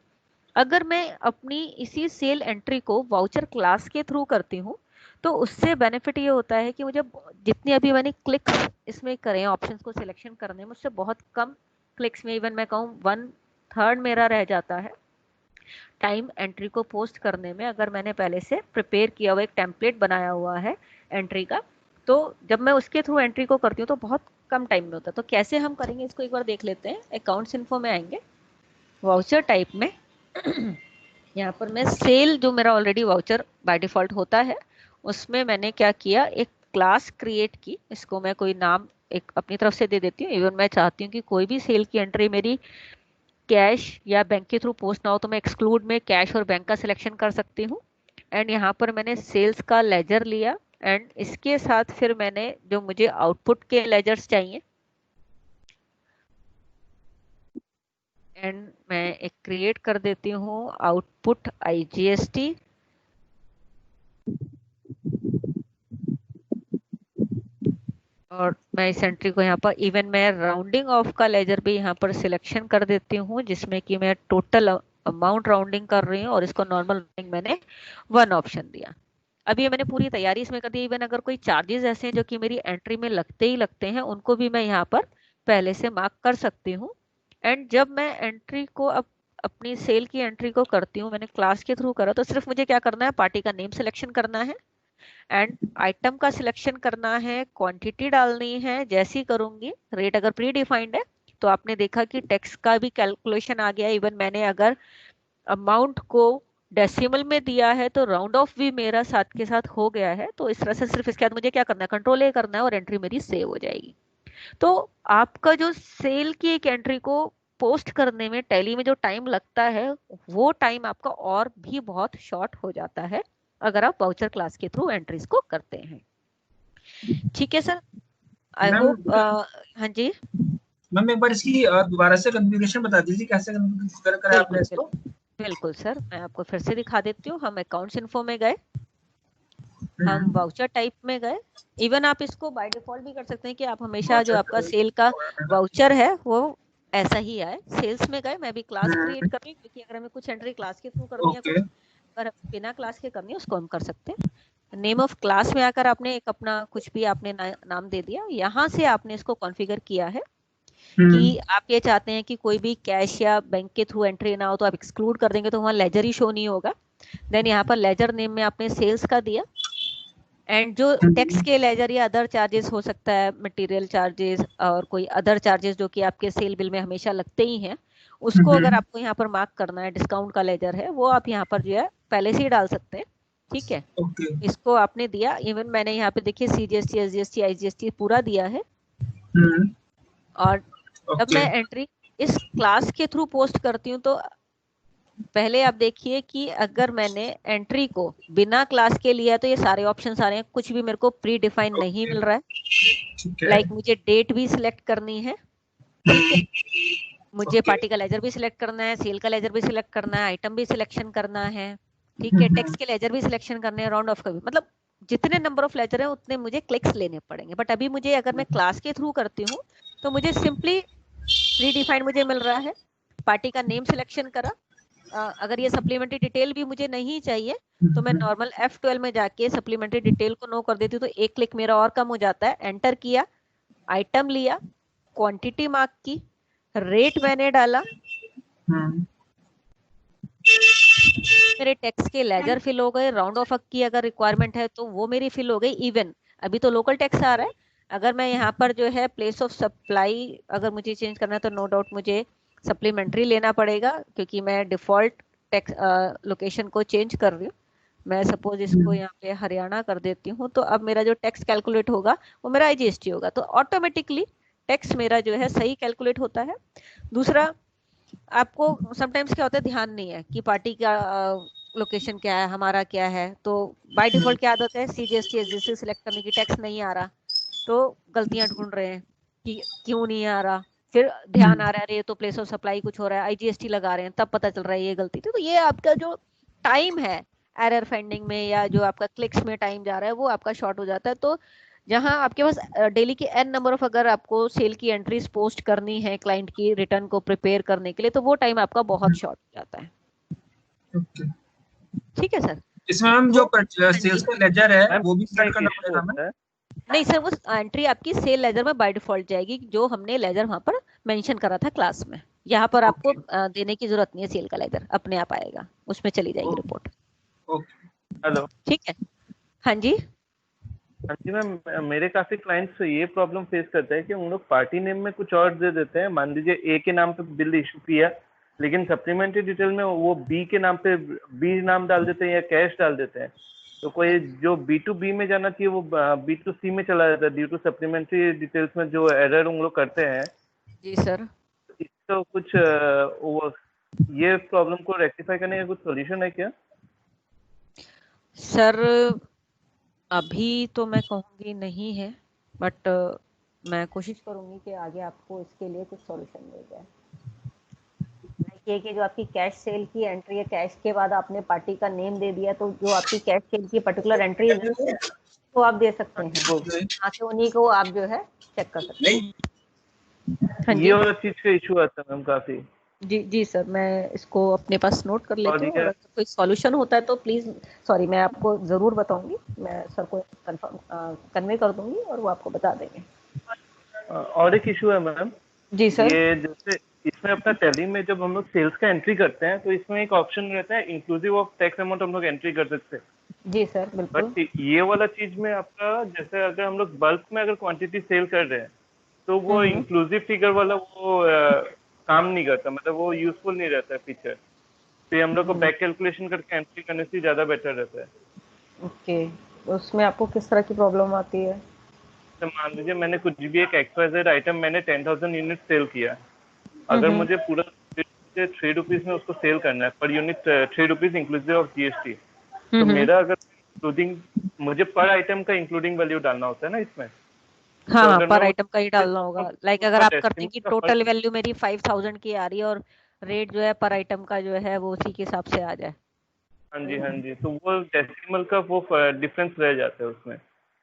अगर मैं अपनी इसी सेल एंट्री को वाउचर क्लास के थ्रू करती हूँ तो उससे बेनिफिट ये होता है कि मुझे जितनी अभी मैंने क्लिक्स इसमें करे ऑप्शंस को सिलेक्शन करने में उससे बहुत कम क्लिक्स में, इवन मैं कहूँ 1/3 मेरा रह जाता है टाइम एंट्री को पोस्ट करने में। अगर मैंने पहले से प्रिपेयर किया हुआ एक टेम्पलेट बनाया हुआ है एंट्री का तो जब मैं उसके थ्रू एंट्री को करती हूँ तो बहुत कम टाइम में होता है। तो कैसे हम करेंगे इसको एक बार देख लेते हैं। अकाउंट्स इन्फो में आएंगे, वाउचर टाइप में यहाँ पर मैं सेल जो मेरा ऑलरेडी वाउचर बाय डिफॉल्ट होता है उसमें मैंने क्या किया, एक क्लास क्रिएट की। इसको मैं कोई नाम एक अपनी तरफ से दे देती हूँ। इवन मैं चाहती हूँ कि कोई भी सेल की एंट्री मेरी कैश या बैंक के थ्रू पोस्ट ना हो तो मैं एक्सक्लूड में कैश और बैंक का सिलेक्शन कर सकती हूँ। एंड यहाँ पर मैंने सेल्स का लेजर लिया एंड इसके साथ फिर मैंने जो मुझे आउटपुट के लेजर्स चाहिए एंड मैं एक क्रिएट कर देती हूँ आउटपुट IGST और मैं इस एंट्री को यहाँ पर इवन मैं राउंडिंग ऑफ का लेजर भी यहाँ पर सिलेक्शन कर देती हूँ जिसमें कि मैं टोटल अमाउंट राउंडिंग कर रही हूँ और इसको नॉर्मल राउंडिंग मैंने 1 ऑप्शन दिया। अभी ये मैंने पूरी तैयारी इसमें कर दी। इवन अगर कोई चार्जेस ऐसे हैं जो कि मेरी एंट्री में लगते ही लगते हैं उनको भी मैं यहाँ पर पहले से मार्क कर सकती हूँ। एंड जब मैं एंट्री को अपनी सेल की एंट्री को करती हूँ, मैंने क्लास के थ्रू करा तो सिर्फ मुझे क्या करना है, पार्टी का नेम सिलेक्शन करना है एंड आइटम का सिलेक्शन करना है, क्वांटिटी डालनी है। जैसी करूंगी रेट अगर प्री डिफाइंड है तो आपने देखा कि टैक्स का भी कैलकुलेशन आ गया। इवन मैंने अगर अमाउंट को डेसिमल में दिया है तो राउंड ऑफ भी मेरा साथ के साथ हो गया है। तो इस तरह से सिर्फ इसके बाद मुझे क्या करना है, कंट्रोल ए करना है और एंट्री मेरी सेव हो जाएगी। तो आपका जो सेल की एक एंट्री को पोस्ट करने में टैली में जो टाइम लगता है वो टाइम आपका और भी बहुत शॉर्ट हो जाता है अगर आप वाउचर क्लास के थ्रू एंट्रीज को करते हैं। ठीक है सर, आई होप। हाँ जी मैम, एक बार इसकी दोबारा से कॉन्फ़िगरेशन बता दीजिए, कैसे कॉन्फ़िगर करा आपने इसको? बिल्कुल सर, मैं आपको फिर से दिखा देती हूँ। हम अकाउंट्स इन्फो में गए, हम वाउचर टाइप में गए। इवन आप इसको बाय डिफॉल्ट भी कर सकते हैं कि आप हमेशा जो आपका सेल का वाउचर है वो ऐसा ही आए। सेल्स में गए, मैं भी क्लास क्रिएट कर रही हूँ क्योंकि अगर हमें कुछ एंट्री क्लास के थ्रू करनी है, कुछ अगर बिना क्लास के करनी है उसको हम कर सकते हैं। नेम ऑफ क्लास में आकर आपने एक अपना कुछ भी आपने नाम दे दिया। यहाँ से आपने इसको कॉन्फ़िगर किया है कि आप ये चाहते हैं कि कोई भी कैश या बैंक के थ्रू एंट्री ना हो, तो आप एक्सक्लूड कर देंगे तो वहाँ लेजर ही शो नहीं होगा। देन यहाँ पर लेजर नेम में आपने सेल्स का दिया, एंड जो टैक्स के लेजर या अदर चार्जेस हो सकता है, मटेरियल चार्जेस और कोई अदर चार्जेस जो कि आपके सेल बिल में हमेशा लगते ही हैं, उसको अगर आपको यहाँ पर मार्क करना है, डिस्काउंट का लेजर है वो आप यहाँ पर जो है पहले से ही डाल सकते हैं। ठीक है, इसको आपने दिया। इवन मैंने यहाँ पे देखिए CGST, SGST, IGST पूरा दिया है। और जब मैं एंट्री इस क्लास के थ्रू पोस्ट करती हूँ तो पहले आप देखिए कि अगर मैंने एंट्री को बिना क्लास के लिया तो ये सारे ऑप्शन आ रहे हैं, कुछ भी मेरे को प्री डिफाइन नहीं मिल रहा है। लाइक मुझे डेट भी सिलेक्ट करनी है, मुझे पार्टी का लेजर भी सिलेक्ट करना है, सेल का लेजर भी सिलेक्ट करना है, आइटम भी सिलेक्शन करना है, ठीक है, टैक्स के लेजर भी सिलेक्शन करने हैं, राउंड ऑफ का भी, मतलब जितने नंबर ऑफ लेजर है उतने मुझे क्लिक्स लेने पड़ेंगे। बट अभी मुझे अगर मैं क्लास के थ्रू करती हूँ तो मुझे सिंपली प्री डिफाइंड मुझे मिल रहा है। पार्टी का नेम सिलेक्शन करा, अगर ये सप्लीमेंट्री डिटेल भी मुझे नहीं चाहिए तो मैं नॉर्मल F12 में जाके सप्लीमेंट्री डिटेल को नो कर देती हूँ, तो एक क्लिक मेरा और कम हो जाता है। एंटर किया, आइटम लिया, क्वांटिटी मार्क की, रेट मैंने डाला, मेरे टैक्स के लेजर फिल हो गए, राउंड ऑफ की अगर रिक्वायरमेंट है तो वो मेरी फिल हो गई। इवन अभी तो लोकल टैक्स आ रहा है, अगर मैं यहाँ पर जो है प्लेस ऑफ सप्लाई अगर मुझे चेंज करना है तो नो डाउट मुझे सप्लीमेंट्री लेना पड़ेगा क्योंकि मैं डिफॉल्ट टैक्स लोकेशन को चेंज कर रही हूँ। मैं सपोज इसको यहाँ पे हरियाणा कर देती हूँ, तो अब मेरा जो टैक्स कैलकुलेट होगा वो मेरा IGST होगा, तो ऑटोमेटिकली टैक्स मेरा जो है सही कैलकुलेट होता है। दूसरा, आपको समटाइम्स क्या होता है, ध्यान नहीं है कि पार्टी का लोकेशन क्या है, हमारा क्या है, तो बाय डिफॉल्ट क्या आदत है, CGST SGST सिलेक्ट करने की, टैक्स नहीं आ रहा तो गलतियां ढूंढ रहे हैं कि क्यों नहीं आ रहा, फिर ध्यान आ रहा है ये तो प्लेस ऑफ सप्लाई कुछ हो रहा है, IGST लगा रहे हैं, तब पता चल रहा है ये गलती थी। तो ये आपका जो टाइम है एरर फाइंडिंग में या जो आपका क्लिक्स में टाइम जा रहा है वो आपका शॉर्ट हो जाता है। तो जहां आपके पास डेली के n नंबर ऑफ अगर आपको सेल की एंट्रीज पोस्ट करनी है क्लाइंट की रिटर्न को प्रिपेयर करने के लिए, तो वो टाइम आपका बहुत शॉर्ट हो जाता है। ठीक है सर, इसमें हम जो सेल्स का लेजर है वो भी सेट करना पड़ेगा हमें? नहीं सर, वो एंट्री आपकी सेल लेजर में बाय डिफॉल्ट जाएगी जो हमने लेजर वहां पर मेंशन करा था क्लास में। यहाँ पर आपको देने की जरूरत नहीं है, सेल का लेजर अपने आप आएगा, उसमें चली जाएगी रिपोर्ट। हेलो, ठीक है, हाँ जी। हाँ जी मैम, मेरे काफी क्लाइंट्स ये प्रॉब्लम फेस करते हैं कि उन लोग पार्टी नेम में कुछ और दे देते हैं। मान लीजिए A के नाम पे बिल इशू किया, लेकिन सप्लीमेंट्री डिटेल में वो B के नाम पे B नाम डाल देते हैं या कैश डाल देते हैं। तो कोई जो B2B में जाना चाहिए वो B2C में चला जाता है ड्यू टू सप्लीमेंट्री डिटेल्स में जो एरर उन लोग करते हैं। जी सर, इसको कुछ ये प्रॉब्लम को रेक्टिफाई करने का कुछ सॉल्यूशन है क्या? सर अभी तो मैं कहूँगी नहीं है, बट मैं कोशिश करूँगी कि आगे आपको इसके लिए कुछ सॉल्यूशन मिल जाए। कि जो आपकी कैश सेल की एंट्री है, कैश के बाद आपने पार्टी का नेम दे दिया, तो जो आपकी कैश सेल की पर्टिकुलर एंट्री है तो आप दे सकते हैं, आके उन्हीं को आप जो है चेक कर सकते हैं। ये वाला चीज का इशू आता है मैम काफी। जी सर, मैं इसको अपने पास नोट कर लेती हूँ, अगर कोई सॉल्यूशन होता है तो प्लीज सॉरी मैं आपको जरूर बताऊंगी, मैं सर को कन्वे कर दूंगी और वो आपको बता देंगे। और एक इशू है मैम। जी सर, ये जैसे इसमें अपना टैली में जब हम लोग सेल्स का एंट्री करते हैं तो इसमें एक ऑप्शन रहता है इंक्लूसिव ऑफ टैक्स अमाउंट हम लोग एंट्री कर सकते हैं। जी सर बिल्कुल। बट ये वाला चीज में आपका जैसे अगर हम लोग बल्क में अगर क्वांटिटी सेल कर रहे हैं तो वो इंक्लूसिव फिगर वाला वो काम नहीं करता, मतलब वो यूजफुल नहीं रहता है फीचर। फिर हम लोग को बैक कैलकुलेशन करके एंट्री करने से ज्यादा बेटर रहता है। ओके, तो उसमें आपको किस तरह की प्रॉब्लम आती है? तो मान लीजिए मैंने कुछ भी एक XYZ आइटम मैंने 10,000 यूनिट सेल किया, अगर मुझे पूरा 3 रुपीज में उसको सेल करना है per unit 3 rupees inclusive of GST, तो मेरा अगर इंक्लूडिंग मुझे पर आइटम का इंक्लूडिंग वैल्यू डालना होता है ना इसमें। हाँ तो हाँ, अगर पर मैं आइटम का ही डालना होगा। लाइक अगर आप करते हैं कि टोटल वैल्यू मेरी 5000 की आ रही है और रेट जो है पर आइटम का जो है वो उसी के हिसाब से आ जाए। हाँ जी, तो वो डेसिमल का वो डिफरेंस रह जाता है उसमें।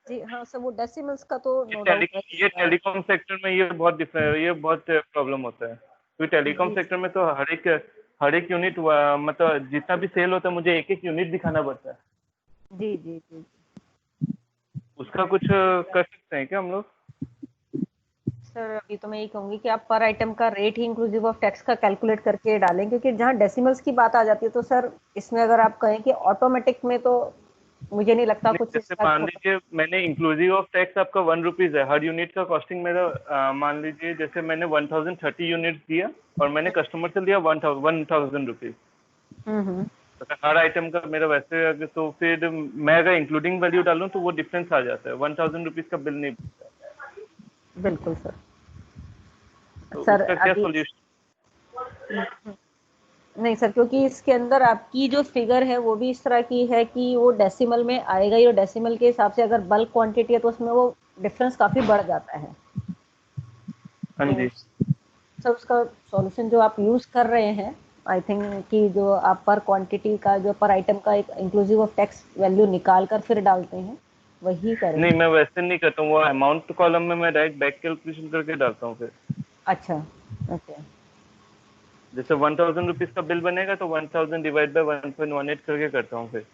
जी हाँ सर, वो डेसिमल्स का तो नो ये डाउट टेलीकॉम सेक्टर में ये बहुत प्रॉब्लम होता है, क्योंकि टेलीकॉम सेक्टर में तो हर एक यूनिट मतलब जितना भी सेल होता है मुझे एक एक यूनिट दिखाना पड़ता है। जी जी जी। उसका कुछ कर सकते हैं क्या हम लोग? सर अभी तो मैं यही कहूंगी कि आप पर आइटम का rate he inclusive of tax का कैलकुलेट करके डालें, क्योंकि जहाँ डेसिमल्स की बात आ जाती है तो सर इसमें अगर आप कहें कि ऑटोमेटिक में तो मुझे नहीं लगता कुछ जैसे मान लीजिए मैंने इंक्लूसिव ऑफ टैक्स आपका 1 रुपीज है, हर यूनिट का कॉस्टिंग मेरा मान लीजिए जैसे मैंने 1030 यूनिट दिया और मैंने कस्टमर से लिया 1000 रुपीज, तो हर आइटम का मेरा वैसे अगर तो फिर मैं अगर इंक्लूडिंग वैल्यू डालूं तो वो डिफरेंस आ जाता है, 1000 रुपीज का बिल नहीं बनता। बिल्कुल सर। तो सर उसका क्या अभी सोल्यूशन? नहीं सर, क्योंकि इसके अंदर आपकी जो फिगर है वो भी इस तरह की है कि वो डेसिमल में आएगा ही, और डेसिमल के हिसाब से अगर बल्क क्वांटिटी है तो उसमें वो डिफरेंस काफी बढ़ जाता है। हाँ जी सर उसका सॉल्यूशन जो आप यूज कर रहे हैं, आई थिंक कि जो आप पर क्वांटिटी का जो पर आइटम का एक इंक्लूसिव ऑफ टैक्स वैल्यू निकाल कर फिर डालते हैं, वही करें। नहीं, मैं वैसे नहीं करता हूँ, वो अमाउंट कॉलम में मैं डायरेक्ट बैक कैलकुलेशन करके डालता हूँ फिर। अच्छा ओके। जैसे 1000 रुपीज का बिल बनेगा तो 1000 डिवाइड बाय 1.18 करके करता हूँ फिर।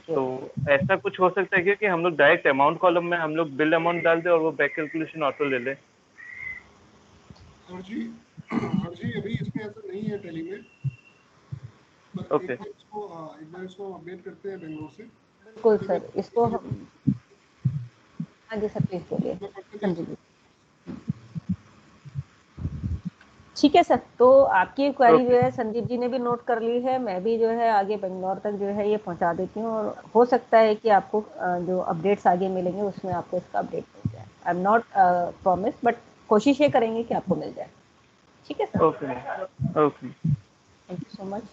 तो ऐसा कुछ हो सकता है क्या कि हम लोग डायरेक्ट अमाउंट कॉलम में हम लोग बिल अमाउंट डाल दे और वो बैक कैलकुलेशन ऑटो ले ले? हर जी अभी इसमें ऐसा नहीं है टैली में, पर ओके एक बार इसको अपडेट करते हैं बेंगलोर से। बिल्कुल सर, इसको हम हाँ जी सर प्लीज बोलिए संजीव जी। ठीक है सर, तो आपकी क्वेरी जो है संदीप जी ने भी नोट कर ली है, मैं भी जो है आगे बेंगलोर तक जो है ये पहुंचा देती हूँ, और हो सकता है कि आपको जो अपडेट्स आगे मिलेंगे उसमें आपको इसका अपडेट मिल जाए। I am not promise, but कोशिश ये करेंगे कि आपको मिल जाए। ठीक है sir, okay okay, thank you so much.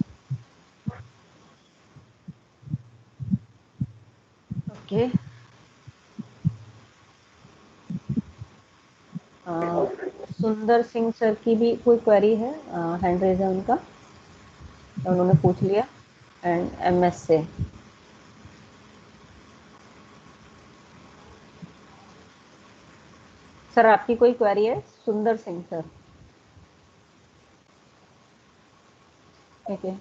Okay, सुंदर सिंह सर की भी कोई क्वेरी है, हैंड रेज है उनका, उन्होंने पूछ लिया, एंड MS से सर आपकी कोई क्वेरी है? सुंदर सिंह सर। ठीक है,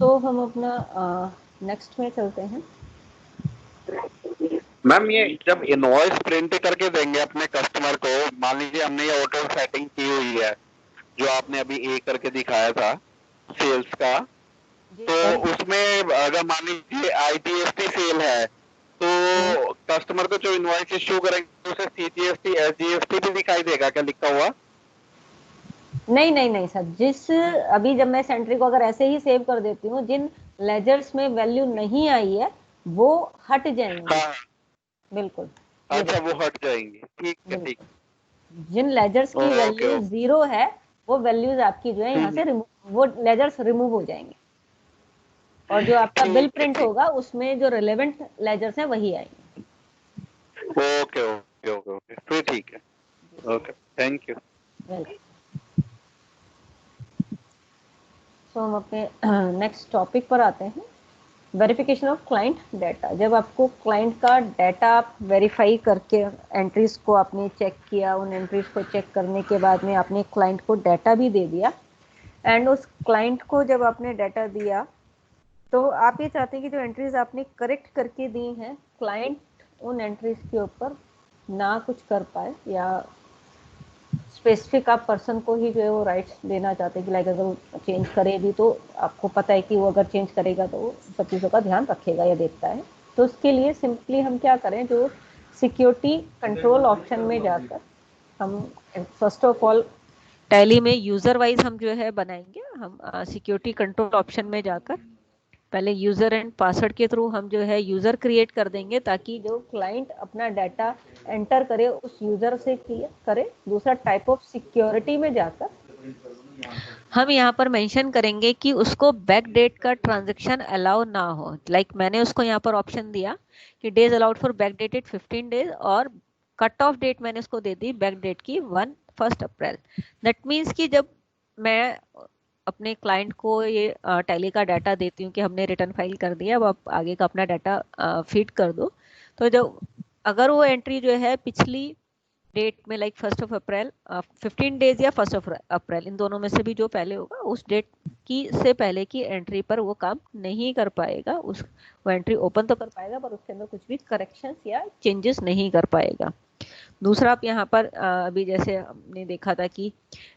तो हम अपना नेक्स्ट में चलते हैं। मैम ये जब इनवॉइस प्रिंट करके देंगे अपने कस्टमर को, मान लीजिए हमने ये ऑटो सेटिंग की हुई है जो आपने अभी ए करके दिखाया था सेल्स का, तो उसमें अगर मान लीजिए IGST सेल है तो कस्टमर को जो इनवॉइस इश्यू करेंगे उसे CGST SGST भी दिखाई देगा क्या लिखा हुआ? नहीं सर, जिस अभी जब मैं सेंट्री को अगर ऐसे ही सेव कर देती हूँ, जिन लेजर्स में वैल्यू नहीं आई है वो हट जाएंगे। हाँ बिल्कुल, अच्छा वो हट जाएंगे, ठीक है ठीक। जिन लेजर्स की वैल्यू 0 है वो वैल्यूज आपकी जो है यहाँ से वो लेजर्स रिमूव हो जाएंगे, और जो आपका बिल प्रिंट होगा उसमें जो रिलेवेंट लेजर्स हैं वही आएंगे। ओके ओके ओके ओके, फिर ठीक है, ओके थैंक यू। वेलकम। सो हम अपने नेक्स्ट टॉपिक पर आते हैं, वेरिफिकेशन ऑफ क्लाइंट डाटा। जब आपको क्लाइंट का डाटा आप वेरीफाई करके एंट्रीज को आपने चेक किया, उन एंट्रीज को चेक करने के बाद में आपने क्लाइंट को डाटा भी दे दिया, एंड उस क्लाइंट को जब आपने डाटा दिया तो आप ये चाहते हैं कि जो एंट्रीज आपने करेक्ट करके दी हैं, क्लाइंट उन एंट्रीज के ऊपर ना कुछ कर पाए, या स्पेसिफिक आप पर्सन को ही जो है वो राइट्स देना चाहते हैं कि लाइक अगर वो चेंज करे भी तो आपको पता है कि वो अगर चेंज करेगा तो वो सब चीज़ों का ध्यान रखेगा या देखता है। तो उसके लिए सिंपली हम क्या करें, जो सिक्योरिटी कंट्रोल ऑप्शन में जाकर हम फर्स्ट ऑफ ऑल टैली में यूजर वाइज हम जो है बनाएंगे। हम सिक्योरिटी कंट्रोल ऑप्शन में जाकर पहले यूजर एंड पासवर्ड के थ्रू हम जो है यूजर क्रिएट कर देंगे, ताकि जो क्लाइंट अपना डाटा एंटर करे उस यूजर से करे। दूसरा टाइप ऑफ सिक्योरिटी में जाकर हम यहाँ पर मेंशन करेंगे कि उसको बैक डेट का ट्रांजैक्शन अलाउ ना हो। लाइक मैंने उसको यहाँ पर ऑप्शन दिया कि days allowed for back dated 15 days, और कट ऑफ डेट मैंने उसको दे दी बैक डेट की 1 अप्रैल। दैट मीन्स कि जब मैं अपने क्लाइंट को ये टैली का डाटा देती हूँ कि हमने रिटर्न फाइल कर दिया, अब आप आगे का अपना डाटा फीड कर दो, तो जब अगर वो एंट्री जो है पिछली डेट में लाइक 1 अप्रैल 15 डेज या 1 अप्रैल इन दोनों में से भी जो पहले होगा उस डेट की से पहले की एंट्री पर वो काम नहीं कर पाएगा। वो एंट्री ओपन तो कर पाएगा पर उसके अंदर कुछ भी करेक्शंस या चेंजेस नहीं कर पाएगा। दूसरा, आप यहाँ पर अभी जैसे हमने देखा था कि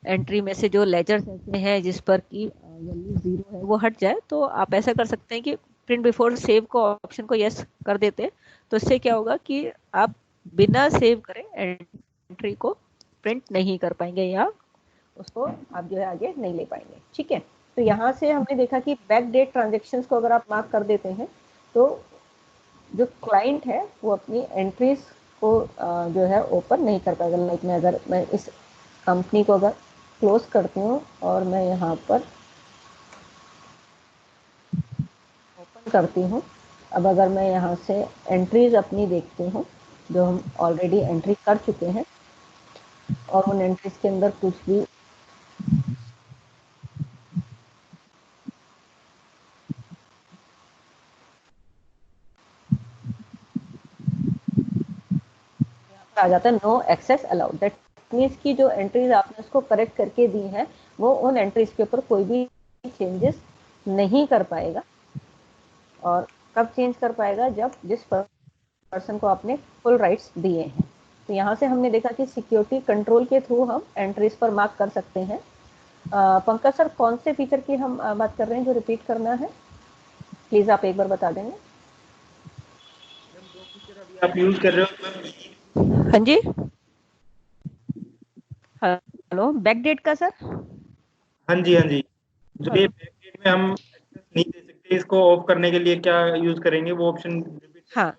एंट्री में से जो लेजर्स ऐसे हैं जिस पर की वैल्यू 0 है वो हट जाए, तो आप ऐसा कर सकते हैं कि प्रिंट बिफोर सेव को ऑप्शन को यस कर देते हैं। तो इससे क्या होगा कि आप बिना सेव करे एंट्री को प्रिंट नहीं कर पाएंगे या उसको आप जो है आगे नहीं ले पाएंगे। ठीक है, तो यहाँ से हमने देखा कि बैक डेट ट्रांजेक्शन्स को अगर आप मार्क कर देते हैं तो जो क्लाइंट है वो अपनी एंट्रीज को जो है ओपन नहीं कर पाएगा। लाइक अगर मैं इस कंपनी को अगर क्लोज करती हूँ और मैं यहाँ पर ओपन करती हूँ, अब अगर मैं यहाँ से एंट्रीज अपनी देखती हूँ जो हम ऑलरेडी एंट्री कर चुके हैं और उन एंट्रीज के अंदर कुछ भी आ जाता है no access allowed. That means की जो एंट्रीज आपने उसको करेक्ट करके दी है वो उन एंट्रीज के ऊपर कोई भी चेंजेस नहीं कर पाएगा। और कब चेंज कर पाएगा? जब जिस पर्सन को आपने फुल राइट्स दिए हैं। तो यहाँ से हमने देखा कि सिक्योरिटी कंट्रोल के थ्रू हम एंट्रीज पर मार्क कर सकते हैं। पंकज सर, कौन से फीचर की हम बात कर रहे हैं जो रिपीट करना है? प्लीज आप एक बार बता देंगे। आप यूज कर रहे हो? हाँ जी, हेलो, बैक डेट का सर? हाँ जी, हाँ जी। जो ये बैक डेट में हम एक्सेस नहीं दे सकते, इसको ऑफ करने के लिए क्या यूज करेंगे वो ऑप्शन? हाँ,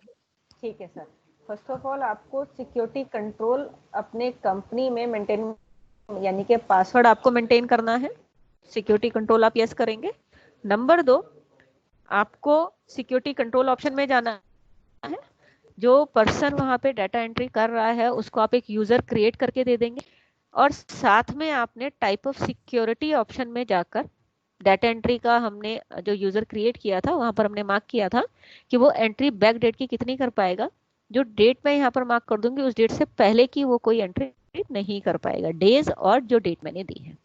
ठीक है सर। फर्स्ट ऑफ ऑल आपको सिक्योरिटी कंट्रोल अपने कंपनी में मेंटेन, यानी कि पासवर्ड आपको मेंटेन करना है। सिक्योरिटी कंट्रोल आप यस करेंगे। नंबर 2, आपको सिक्योरिटी कंट्रोल ऑप्शन में जाना है। जो पर्सन वहां पे डाटा एंट्री कर रहा है उसको आप एक यूजर क्रिएट करके दे देंगे, और साथ में आपने टाइप ऑफ सिक्योरिटी ऑप्शन में जाकर डाटा एंट्री का हमने जो यूजर क्रिएट किया था वहां पर हमने मार्क किया था कि वो एंट्री बैक डेट की कितनी कर पाएगा। जो डेट मैं यहाँ पर मार्क कर दूंगी उस डेट से पहले की वो कोई एंट्री नहीं कर पाएगा, डेज और जो डेट मैंने दी है।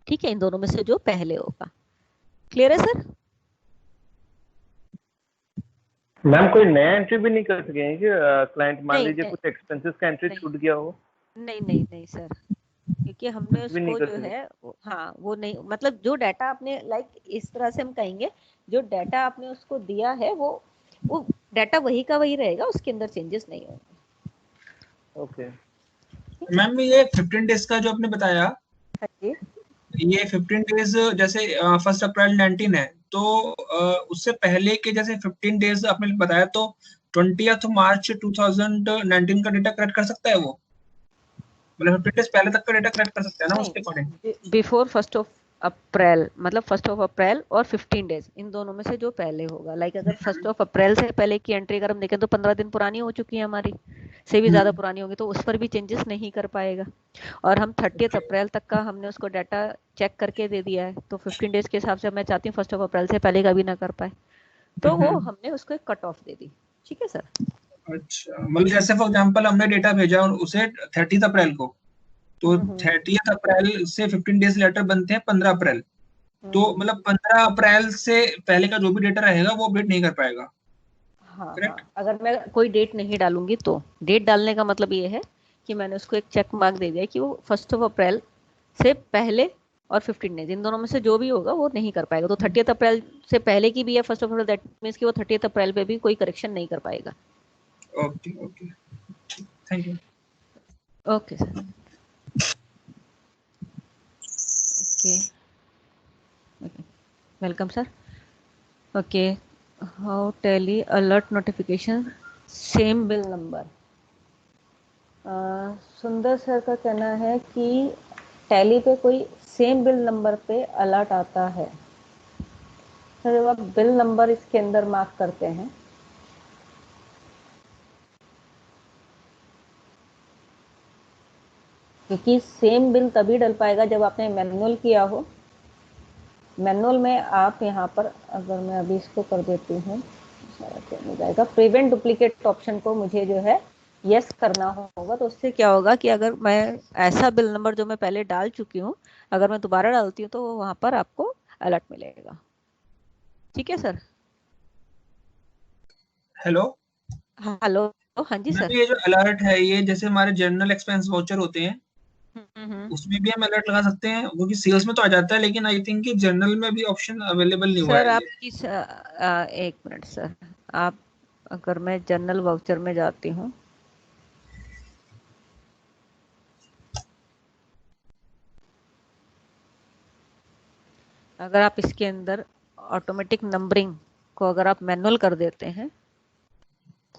ठीक है, इन दोनों में से जो पहले होगा। क्लियर है सर? मैम कोई नया एंट्री भी नहीं कर सकेंगे कि क्लाइंट मान लीजिए कुछ एक्सपेंसेस का एंट्री छूट गया हो? नहीं सर, क्योंकि हमने उसको जो है हाँ वो नहीं, मतलब जो डाटा आपने लाइक इस तरह से हम कहेंगे जो डाटा आपने उसको दिया है वो डाटा वही का वही रहेगा, उसके अंदर चेंजेस नहीं होंगे। ओके मैम, ये 15 डेज का जो आपने बताया, हाँ जी, ये 15 डेज जैसे 1 अप्रैल 19 है तो उससे पहले के जैसे 15 डेज आपने बताया, तो 20 मार्च 2019 का डेटा कलेक्ट कर सकता है वो? मतलब 15 डेज पहले तक का डेटा कलेक्ट कर सकता है ना उसके अकॉर्डिंग? बिफोर 1 अप्रैल, मतलब 1 अप्रैल और 15 डेज इन दोनों में से जो पहले होगा। लाइक अगर 1 अप्रैल से पहले की एंट्री अगर हम देखें तो 15 दिन पुरानी हो चुकी है, हमारी से भी ज्यादा पुरानी होगी, तो उस पर भी चेंजेस नहीं कर पाएगा। और हम 30 अप्रैल तक का हमने उसको डाटा चेक करके दे दिया है, तो 15 डेज के हिसाब से मैं चाहती हूँ 1 अप्रैल से पहले का भी ना कर पाए, तो वो हमने उसको एक कट ऑफ दे दी। ठीक है सर? अच्छा, मतलब जैसे फॉर एग्जांपल हमने डेटा भेजा और उसे 30 अप्रैल को, तो 30 अप्रैल से 15 डेज लेटर बनते हैं 15 अप्रैल, तो मतलब 15 अप्रैल से पहले का जो भी डेटा रहेगा वो अपडेट नहीं कर पाएगा। हाँ, अगर मैं कोई डेट नहीं डालूंगी तो डेट डालने का मतलब ये है कि मैंने उसको एक चेक मार्क दे दिया कि वो 1 अप्रैल से पहले और 15 डेज इन दोनों में से जो भी होगा वो नहीं कर पाएगा। तो 30 अप्रैल से पहले की भी है 1 अप्रैल, दैट मींस कि वो 30 अप्रैल पे भी कोई करेक्शन नहीं कर पाएगा। Okay, thank you. Okay sir. Okay. Okay. Welcome, sir. Okay. How Tally alert notification same bill number. सुंदर सर का कहना है कि टैली पे कोई सेम बिल नंबर पे अलर्ट आता है। सर जब आप बिल नंबर इसके अंदर मार्क करते हैं क्योंकि सेम बिल तभी डल पाएगा जब आपने मैनुअल किया हो। मैनुअल में आप यहाँ पर, अगर मैं अभी इसको कर देती हूँ, सारा क्या हो जाएगा, प्रिवेंट डुप्लीकेट ऑप्शन को मुझे जो है यस करना होगा। तो उससे क्या होगा कि अगर मैं ऐसा बिल नंबर जो मैं पहले डाल चुकी हूँ अगर मैं दोबारा डालती हूँ तो वहां पर आपको अलर्ट मिलेगा। ठीक है सर। Hello hello. हाँ जी सर। ये जो अलर्ट है ये जैसे हमारे जनरल एक्सपेंस वाउचर होते हैं उसमें भी हम अलर्ट लगा सकते हैं, क्योंकि सेल्स में तो आ जाता है लेकिन आई थिंक कि जनरल में भी ऑप्शन अवेलेबल नहीं हुआ सर है। आप किस एक मिनट सर, आप अगर मैं जनरल वाउचर में जाती हूँ अगर आप इसके अंदर ऑटोमेटिक नंबरिंग को अगर आप मैनुअल कर देते हैं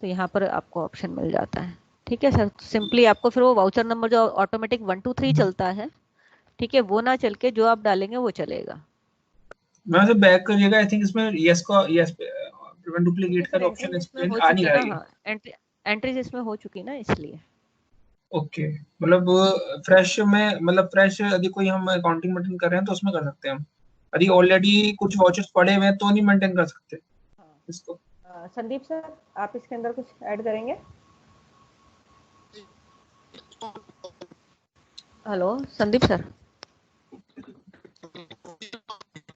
तो यहाँ पर आपको ऑप्शन मिल जाता है। ठीक है सर। सिंपली आपको फिर वो वाउचर नंबर जो ऑटोमेटिक 1 2 3 चलता है, ठीक है, वो ना चल के जो आप डालेंगे वो चलेगा। मैं से बैक करिएगा, आई थिंक इसमें यस को यस प्रिवेंट डुप्लीकेट का ऑप्शन इसमें हो आ नहीं चुकी रहा ना, है। हाँ एंट्रीज इसमें हो चुकी ना इसलिए। ओके, मतलब फ्रेश में, मतलब फ्रेश यदि कोई हम अकाउंटिंग मेंटेन कर रहे हैं तो उसमें कर सकते हैं हम, यदि ऑलरेडी कुछ वाउचर्स पड़े हुए हैं तो नहीं मेंटेन कर सकते इसको। संदीप सर आप इसके अंदर कुछ ऐड करेंगे? Hello Sandeep sir.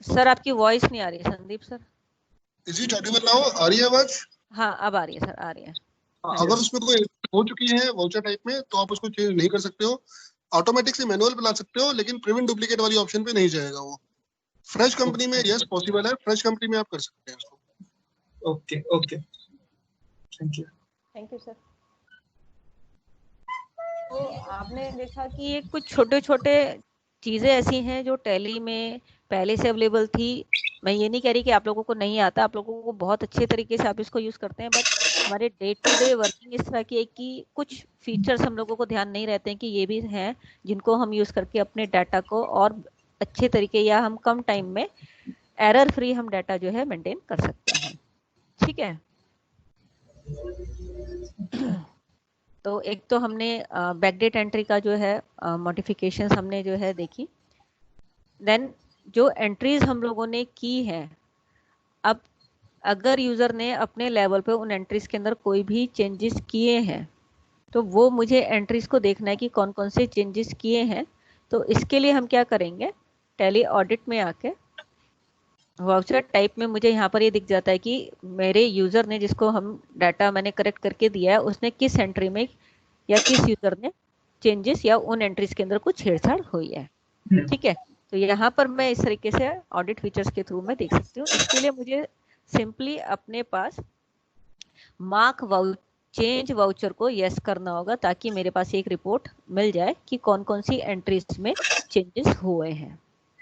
सर आपकी वॉइस नहीं आ रही है Sandeep sir. Is it audible now? आ रही है आवाज? हाँ अब आ रही है सर, आ रही है। अगर उसमें कोई हो चुकी है वाउचर टाइप में तो आप उसको चेंज नहीं कर सकते हो, ऑटोमेटिक से मैनुअल पे ला सकते हो, लेकिन प्रिवेंट डुप्लीकेट वाली ऑप्शन पे नहीं जाएगा वो। फ्रेश कंपनी में यस पॉसिबल है, फ्रेश कंपनी में आप कर सकते हैं इसको। Okay okay, thank you. Thank you sir. तो आपने देखा कि ये कुछ छोटे छोटे चीजें ऐसी हैं जो टैली में पहले से अवेलेबल थी। मैं ये नहीं कह रही कि आप लोगों को नहीं आता, आप लोगों को बहुत अच्छे तरीके से आप इसको यूज करते हैं, बट हमारे डे टू डे वर्किंग इस तरह की है कि कुछ फीचर्स हम लोगों को ध्यान नहीं रहते हैं कि ये भी हैं जिनको हम यूज करके अपने डाटा को और अच्छे तरीके या हम कम टाइम में एरर फ्री हम डाटा जो है मेंटेन कर सकते हैं। ठीक है। तो एक तो हमने बैकडेट एंट्री का जो है मॉडिफिकेशंस हमने जो है देखी। देन जो एंट्रीज हम लोगों ने की है, अब अगर यूजर ने अपने लेवल पे उन एंट्रीज के अंदर कोई भी चेंजेस किए हैं तो वो मुझे एंट्रीज को देखना है कि कौन कौन से चेंजेस किए हैं। तो इसके लिए हम क्या करेंगे, टैली ऑडिट में आके वाउचर टाइप में मुझे यहाँ पर ये दिख जाता है कि मेरे यूजर ने, जिसको हम डाटा मैंने करेक्ट करके दिया है, उसने किस एंट्री में या किस यूजर ने चेंजेस या उन एंट्रीज के अंदर कुछ छेड़छाड़ हुई है। ठीक है। तो यहाँ पर मैं इस तरीके से ऑडिट फीचर्स के थ्रू मैं देख सकती हूँ। इसके लिए मुझे सिंपली अपने पास मार्क चेंज वाउचर को यस करना होगा ताकि मेरे पास एक रिपोर्ट मिल जाए कि कौन कौन सी एंट्रीज में चेंजेस हुए हैं।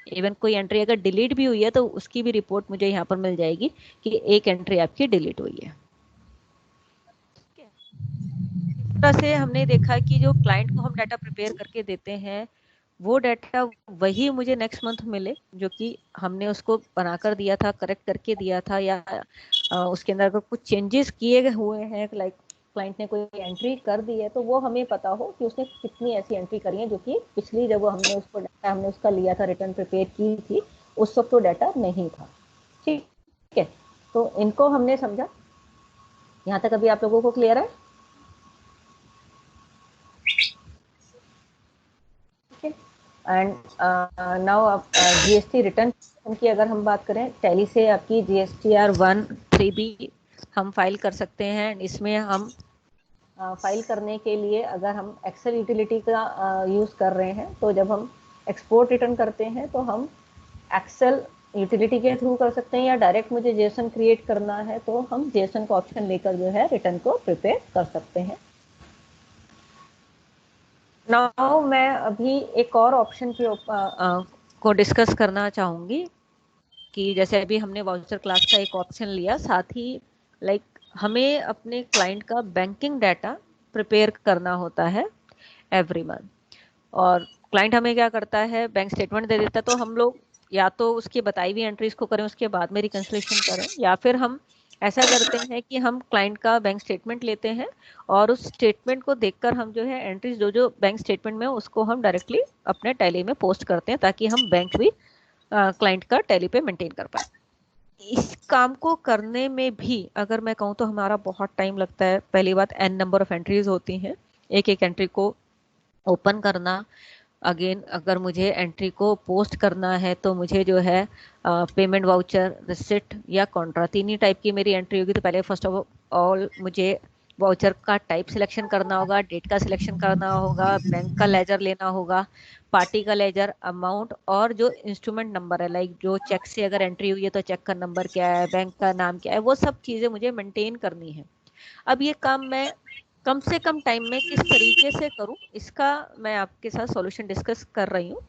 इवन कोई एंट्री अगर डिलीट भी हुई है तो उसकी भी रिपोर्ट मुझे यहाँ पर मिल जाएगी कि एक एंट्री आपकी डिलीट हुई है। इस तरह से हमने देखा कि जो क्लाइंट को हम डाटा प्रिपेयर करके देते हैं वो डाटा वही मुझे नेक्स्ट मंथ मिले जो कि हमने उसको बनाकर दिया था, करेक्ट करके दिया था, या उसके अंदर अगर कुछ चेंजेस किए हुए हैं, लाइक क्लाइंट ने कोई एंट्री कर दी है तो वो हमें पता हो कि उसने कितनी ऐसी एंट्री करी है जो कि पिछली जब हमने उसको डाटा हमने उसका लिया था, रिटर्न प्रिपेयर की थी, उस वक्त तो डाटा नहीं था। ठीक है। तो इनको हमने समझा। यहाँ तक अभी आप लोगों को क्लियर है? एंड नाउ जीएसटी रिटर्न की अगर हम बात करें, टैली से आपकी GSTR 1-3B हम फाइल कर सकते हैं। इसमें हम फाइल करने के लिए अगर हम एक्सेल यूटिलिटी का यूज़ कर रहे हैं तो जब हम एक्सपोर्ट रिटर्न करते हैं तो हम एक्सेल यूटिलिटी के थ्रू कर सकते हैं, या डायरेक्ट मुझे जेसन क्रिएट करना है तो हम जेसन का ऑप्शन लेकर जो है रिटर्न को प्रिपेयर कर सकते हैं। नाउ मैं अभी एक और ऑप्शन को डिस्कस करना चाहूँगी कि जैसे अभी हमने वाउचर क्लास का एक ऑप्शन लिया, साथ ही लाइक हमें अपने क्लाइंट का बैंकिंग डाटा प्रिपेयर करना होता है एवरी मंथ, और क्लाइंट हमें क्या करता है, बैंक स्टेटमेंट दे देता है, तो हम लोग या तो उसकी बताई हुई एंट्रीज को करें, उसके बाद में रिकंसिलिएशन करें, या फिर हम ऐसा करते हैं कि हम क्लाइंट का बैंक स्टेटमेंट लेते हैं और उस स्टेटमेंट को देखकर हम जो है एंट्रीज जो जो बैंक स्टेटमेंट में उसको हम डायरेक्टली अपने टैली में पोस्ट करते हैं, ताकि हम बैंक भी क्लाइंट का टैली पे मेंटेन कर पाए। इस काम को करने में भी अगर मैं कहूँ तो हमारा बहुत टाइम लगता है। पहली बात, n नंबर ऑफ एंट्रीज होती हैं, एक एक एंट्री को ओपन करना, अगेन अगर मुझे एंट्री को पोस्ट करना है तो मुझे जो है पेमेंट वाउचर, रिसिट या कॉन्ट्रा, तीन ही टाइप की मेरी एंट्री होगी। तो पहले फर्स्ट ऑफ ऑल मुझे वाउचर का टाइप सिलेक्शन करना होगा, डेट का सिलेक्शन करना होगा, बैंक का लेजर लेना होगा, पार्टी का लेजर, अमाउंट, और जो इंस्ट्रूमेंट नंबर है, लाइक जो चेक से अगर एंट्री हुई है तो चेक का नंबर क्या है, बैंक का नाम क्या है, वो सब चीज़ें मुझे मेंटेन करनी है। अब ये काम मैं कम से कम टाइम में किस तरीके से करूं, इसका मैं आपके साथ सॉल्यूशन डिस्कस कर रही हूं।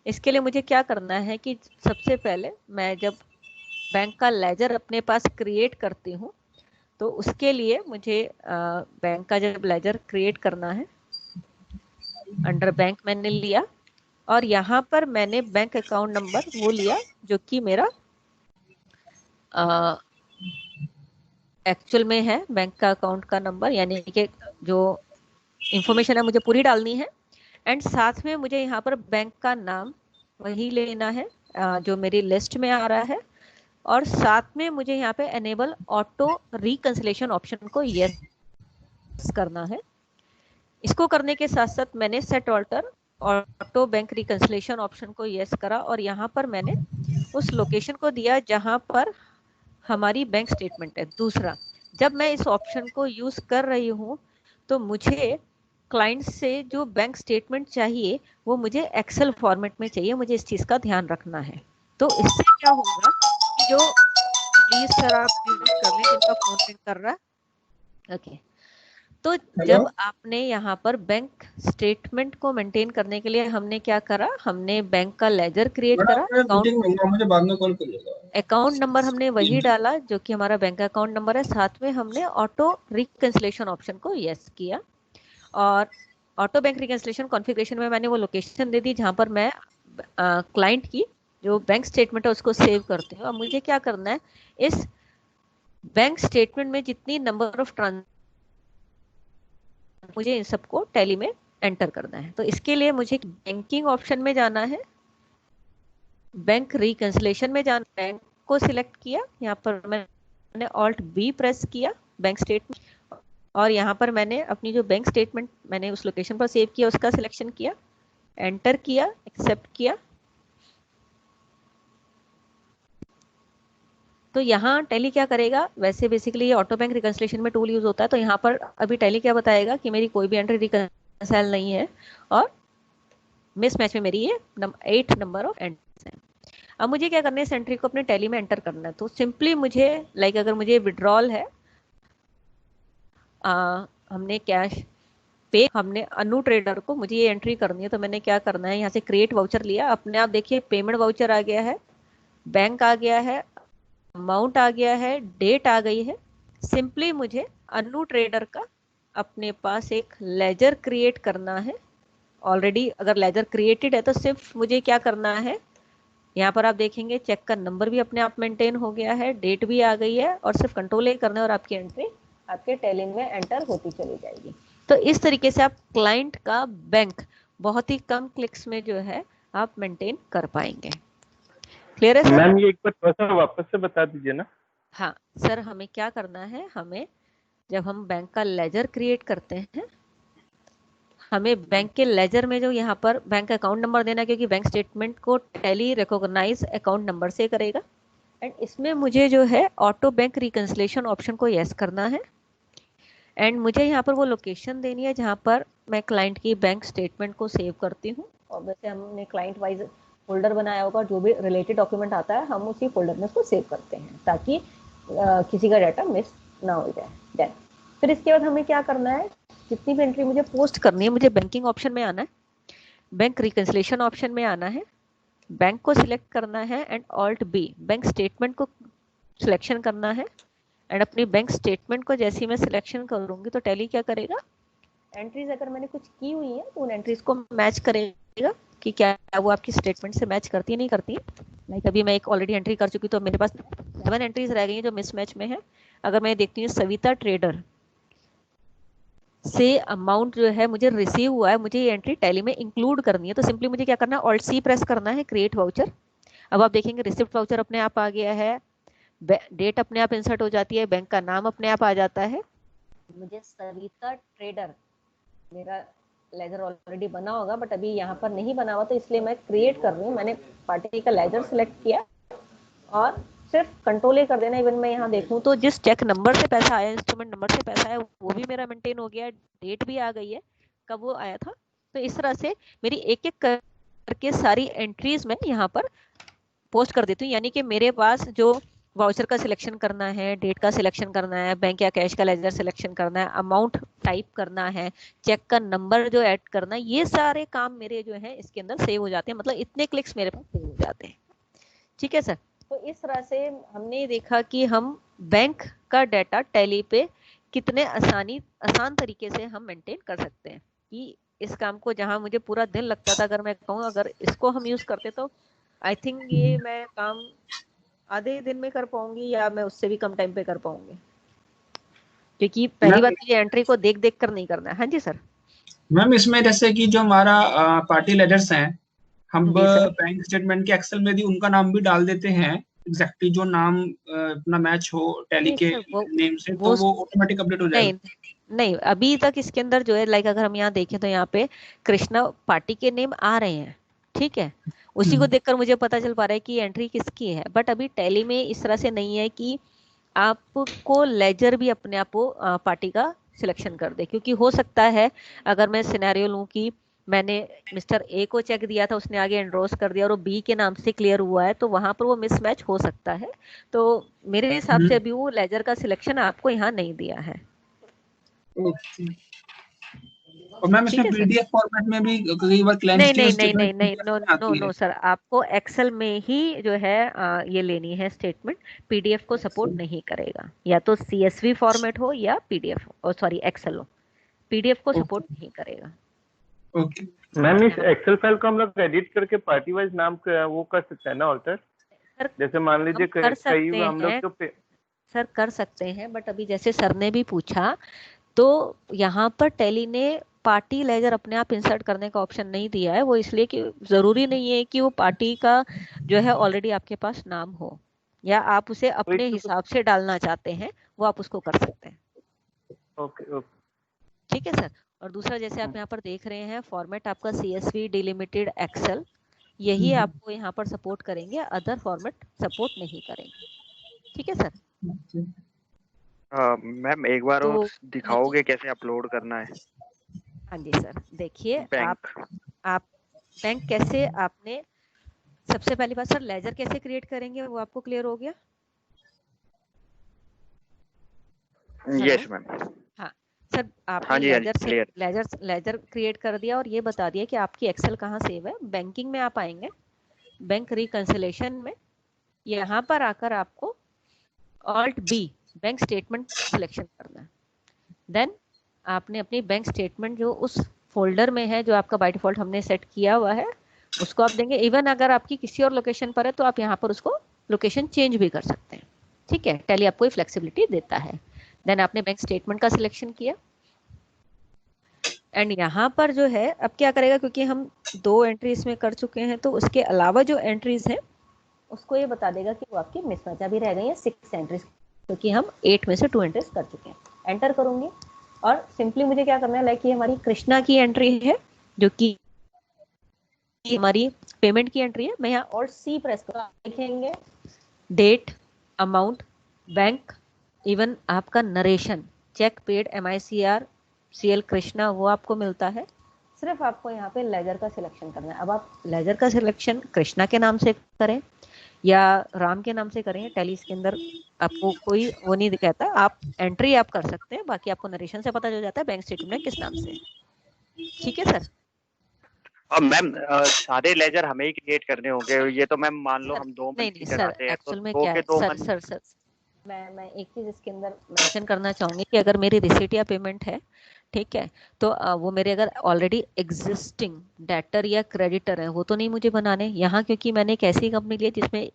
इसके लिए मुझे क्या करना है कि सबसे पहले मैं जब बैंक का लेजर अपने पास क्रिएट करती हूं, तो उसके लिए मुझे बैंक का जब लेजर क्रिएट करना है, अंडर बैंक मैंने लिया, और यहाँ पर मैंने बैंक अकाउंट नंबर वो लिया जो कि मेरा एक्चुअल में है बैंक का अकाउंट का नंबर, यानी कि जो इंफॉर्मेशन है मुझे पूरी डालनी है। एंड साथ में मुझे यहाँ पर बैंक का नाम वही लेना है जो मेरी लिस्ट में आ रहा है, और साथ में मुझे यहाँ पे एनेबल ऑटो रिकंसिलिएशन ऑप्शन को यस करना है। इसको करने के साथ साथ मैंने set alter auto bank reconciliation option को यस करा, और यहाँ पर मैंने उस लोकेशन को दिया जहाँ पर हमारी बैंक स्टेटमेंट है। दूसरा, जब मैं इस ऑप्शन को यूज कर रही हूँ तो मुझे क्लाइंट से जो बैंक स्टेटमेंट चाहिए वो मुझे एक्सेल फॉर्मेट में चाहिए, मुझे इस चीज का ध्यान रखना है। तो इससे क्या होगा कि जो प्लीज सर आप यूज कर लें, जिनका फोन रिंग कर रहा है, ओके। तो जब आपने यहाँ पर बैंक स्टेटमेंट को मेंटेन करने के लिए हमने क्या करा, हमने बैंक का लेजर क्रिएट करा, मुझे बाद में कॉल करिएगा, अकाउंट नंबर हमने वही डाला जो कि हमारा बैंक अकाउंट नंबर है, साथ में हमने ऑटो रिकंसिलिएशन ऑप्शन को यस किया, और ऑटो बैंक रिकंसिलिएशन कॉन्फ़िगरेशन में मैंने वो लोकेशन दे दी जहां पर मैं क्लाइंट की जो बैंक स्टेटमेंट है उसको सेव करती हूँ। अब मुझे क्या करना है, इस बैंक स्टेटमेंट में जितनी नंबर ऑफ मुझे इन सबको टैली में एंटर करना है। तो इसके लिए मुझे बैंकिंग ऑप्शन में जाना है, बैंक रिकंसिलिएशन में जाना, बैंक को सिलेक्ट किया, यहाँ पर मैंने ऑल्ट बी प्रेस किया, बैंक स्टेटमेंट, और यहाँ पर मैंने अपनी जो बैंक स्टेटमेंट मैंने उस लोकेशन पर सेव किया उसका सिलेक्शन किया, एंटर किया, एक्सेप्ट किया। तो यहाँ टैली क्या करेगा, वैसे बेसिकली ये ऑटो बैंक रिकंसिलिएशन में टूल यूज होता है, तो यहाँ पर अभी टैली क्या बताएगा कि मेरी कोई भी एंट्री रिकंसाइल नहीं है और मिसमैच में मेरी ये 8 नंबर ऑफ एंट्रीज है। अब मुझे क्या करना है, इस एंट्री को अपने टैली में एंटर करना है। तो सिंपली मुझे लाइक अगर मुझे विड्रॉल है, हमने कैश पे, हमने अनु ट्रेडर को मुझे ये एंट्री करनी है, तो मैंने क्या करना है, यहाँ से क्रिएट वाउचर लिया, अपने आप देखिए पेमेंट वाउचर आ गया है, बैंक आ गया है, अमाउंट आ गया है, डेट आ गई है। सिंपली मुझे अनु ट्रेडर का अपने पास एक लेजर क्रिएट करना है। ऑलरेडी अगर लेजर क्रिएटेड है तो सिर्फ मुझे क्या करना है, यहाँ पर आप देखेंगे चेक का नंबर भी अपने आप मेंटेन हो गया है, डेट भी आ गई है, और सिर्फ कंट्रोल ए करना है और आपकी एंट्री आपके टैली में एंटर होती चली जाएगी। तो इस तरीके से आप क्लाइंट का बैंक बहुत ही कम क्लिक्स में जो है आप मेंटेन कर पाएंगे। क्लियर है सर? मैम ये एक बार थोड़ा सा वापस से बता दीजिए ना। हाँ सर, हमें क्या करना है, हमें जब हम बैंक का लेजर क्रिएट करते हैं, हमें बैंक के लेजर में जो यहाँ पर बैंक अकाउंट नंबर देना, क्योंकि बैंक स्टेटमेंट को टैली रिकॉग्नाइज अकाउंट नंबर से करेगा। एंड इसमें मुझे जो है ऑटो बैंक रिकंसिलिएशन ऑप्शन को यस करना है, एंड मुझे यहाँ पर वो लोकेशन देनी है जहाँ पर मैं क्लाइंट की बैंक स्टेटमेंट को सेव करती हूँ। और वैसे हमने क्लाइंट वाइज फोल्डर बनाया होगा, जो भी रिलेटेड डॉक्यूमेंट आता है हम उसी फोल्डर में उसको सेव करते हैं ताकि किसी का डाटा मिस ना हो जाए। देन फिर इसके बाद हमें क्या करना है, जितनी भी एंट्री मुझे पोस्ट करनी है, मुझे बैंकिंग ऑप्शन में आना है, बैंक रिकंसिलिएशन ऑप्शन में आना है, बैंक को सिलेक्ट करना है and alt B bank statement को सिलेक्शन करना है एंड अपनी बैंक स्टेटमेंट को जैसे ही मैं सिलेक्शन करूंगी तो टैली क्या करेगा, एंट्रीज अगर मैंने कुछ की हुई है तो उन एंट्रीज को मैच करेगा कि क्या वो आपकी स्टेटमेंट से मैच करती है नहीं करती है। लाइक अभी मैं एक ऑलरेडी एंट्री कर चुकी तो मेरे पास 7 एंट्रीज रह गई हैं जो मिसमैच में है। अगर मैं देखती हूँ सविता ट्रेडर से अमाउंट जो है मुझे रिसीव हुआ है, मुझे ये एंट्री टैली में इंक्लूड करनी है, तो सिंपली मुझे क्या करना है, ऑल्ट सी प्रेस करना है, क्रिएट वाउचर। अब आप देखेंगे रिसिप्ट वाउचर अपने आप आ गया है, डेट अपने आप इंसर्ट हो जाती है, बैंक का नाम अपने आप आ जाता है। मुझे सविता ट्रेडर, मेरा लेजर ऑलरेडी बना होगा बट अभी यहाँ पर नहीं बना हुआ तो इसलिए मैं क्रिएट कर रही हूँ। मैंने पार्टी का लेजर सिलेक्ट किया और सिर्फ कंट्रोल ही कर देना। इवन मैं यहाँ देखूँ तो जिस चेक नंबर से पैसा आया, इंस्ट्रूमेंट नंबर से पैसा आया, वो भी मेरा मेंटेन हो गया, डेट भी आ गई है कब वो आया था। तो इस तरह से मेरी एक एक करके सारी एंट्रीज में यहाँ पर पोस्ट कर देती हूँ। यानी कि मेरे पास जो वाउचर का सिलेक्शन करना है, डेट का सिलेक्शन करना है, बैंक या कैश का लेजर सिलेक्शन करना है, अमाउंट टाइप करना है, चेक का नंबर जो ऐड करना है, ये सारे काम मेरे जो है इसके अंदर सेव हो जाते हैं। मतलब इतने क्लिक्स मेरे पास सेव हो जाते हैं। ठीक है सर। तो इस तरह से हमने देखा कि हम बैंक का डाटा टैली पे कितने आसान तरीके से हम मेंटेन कर सकते हैं। कि इस काम को जहां मुझे पूरा दिन लगता था, अगर मैं कहूँ अगर इसको हम यूज करते तो आई थिंक ये मैं काम आधे दिन में कर पाऊंगी या मैं उससे भी कम टाइम पे कर पाऊंगी, क्योंकि पहली बात ये एंट्री को देख देख कर नहीं करना है। हाँ जी सर। मैम इसमें जैसे कि जो हमारा पार्टी लेजर्स हैं, हम बैंक स्टेटमेंट के एक्सेल में भी उनका नाम भी डाल देते हैं, एग्जैक्टली जो नाम अपना मैच हो टैली के नेम से, तो वो ऑटोमेटिक अपडेट हो जाएगा। नहीं, अभी तक इसके अंदर जो है लाइक अगर हम यहाँ देखें तो यहाँ पे कृष्णा पार्टी के नेम आ रहे हैं, ठीक है, उसी को देखकर मुझे पता चल पा रहा है कि एंट्री किसकी है। बट अभी टैली में इस तरह से नहीं है कि आपको लेजर भी अपने आप को पार्टी का सिलेक्शन कर दे, क्योंकि हो सकता है अगर मैं सिनेरियो लूं कि मैंने मिस्टर ए को चेक दिया था, उसने आगे एंड्रोस कर दिया और वो बी के नाम से क्लियर हुआ है, तो वहां पर वो मिसमैच हो सकता है। तो मेरे हिसाब से अभी वो लेजर का सिलेक्शन आपको यहाँ नहीं दिया है। और मैम इसमें पीडीएफ फॉर्मेट में भी कई बार नहीं, नो सर, आपको एक्सेल में ही जो है ये लेनी है स्टेटमेंट, पीडीएफ को सपोर्ट नहीं करेगा। या तो सीएसवी फॉर्मेट हो या पीडीएफ सॉरी एक्सेल हो, पीडीएफ को सपोर्ट नहीं करेगा। ओके मैम, इस एक्सेल फाइल को हम लोग एडिट करके पार्टी वाइज नाम वो कर सकते हैं ना ऑल्टर? जैसे मान लीजिए कई हम लोग तो सर कर सकते हैं, बट अभी जैसे सर ने भी पूछा तो यहाँ पर टैली ने पार्टी लेजर अपने आप इंसर्ट करने का ऑप्शन नहीं दिया है। वो इसलिए कि जरूरी नहीं है कि वो पार्टी का जो है ऑलरेडी आपके पास नाम हो, या आप उसे अपने हिसाब से डालना चाहते हैं वो आप उसको कर सकते हैं। ओके ठीक है सर। और दूसरा जैसे आप यहाँ पर देख रहे हैं फॉर्मेट आपका CSV डिलिमिटेड एक्सेल, यही आपको यहाँ पर सपोर्ट करेंगे, अदर फॉर्मेट सपोर्ट नहीं करेंगे। ठीक है सर। मैम एक बार और दिखाओगे कैसे अपलोड करना है? हाँ जी सर, देखिए आप बैंक कैसे, आपने सबसे पहली बात सर लेजर कैसे क्रिएट करेंगे वो आपको क्लियर हो गया? Yes ma'am. हाँ सर, आपने लेजर क्रिएट कर दिया और ये बता दिया कि आपकी एक्सेल कहाँ सेव है। बैंकिंग में आप आएंगे, बैंक रिकंसिलेशन में, यहाँ पर आकर आपको alt B bank statement selection करना है। देन आपने अपनी बैंक स्टेटमेंट जो उस फोल्डर में है जो आपका बाय डिफॉल्ट हमने सेट किया हुआ है उसको आप देंगे। इवन अगर आपकी किसी और लोकेशन पर है तो आप यहाँ पर उसको लोकेशन चेंज भी कर सकते हैं। ठीक है, टैली आपको ये फ्लेक्सिबिलिटी देता है। देन आपने बैंक स्टेटमेंट का सिलेक्शन किया एंड यहाँ पर जो है अब क्या करेगा, क्योंकि हम 2 एंट्री इसमें कर चुके हैं तो उसके अलावा जो एंट्रीज हैं उसको ये बता देगा कि वो आपकी मिसमैच अभी रह गई है 6 एंट्रीज, क्योंकि हम 8 में से 2 एंट्रीज कर चुके हैं। एंटर करूंगी और सिंपली मुझे क्या करना है, लाइक ये हमारी कृष्णा की एंट्री है जो कि हमारी पेमेंट की एंट्री है। मैं यहाँ और सी प्रेस कर देखेंगे, डेट, अमाउंट, बैंक, इवन आपका narration, cheque paid, MICR, CL Krishna वो आपको मिलता है। सिर्फ आपको यहाँ पे लेजर का सिलेक्शन करना है। अब आप लेजर का सिलेक्शन कृष्णा के नाम से करें या राम के नाम से करें, टैली इसके अंदर आपको कोई वो नहीं दिखाता। आप एंट्री आप कर सकते हैं, बाकी आपको नरेशन से पता चल जाता है बैंक स्टेटमेंट किस नाम से। ठीक है सर। मैम सारे लेजर हमें ही क्रिएट करने होंगे, ये तो मैम मान लो सर हम 2 नहीं मंथ की नहीं सर, चलाते हैं तो एक्चुअल में 2 क्या के है 2 सर मंथ। सर मैं एक चीज इसके अंदर मेंशन करना चाहूंगी कि अगर मेरी रिसीट या पेमेंट है, ठीक है, तो वो मेरे अगर ऑलरेडी एग्जिस्टिंग डेटर या क्रेडिटर है वो तो नहीं मुझे बनाने यहाँ, क्योंकि मैंने एक ऐसी कंपनी ली है जिसमें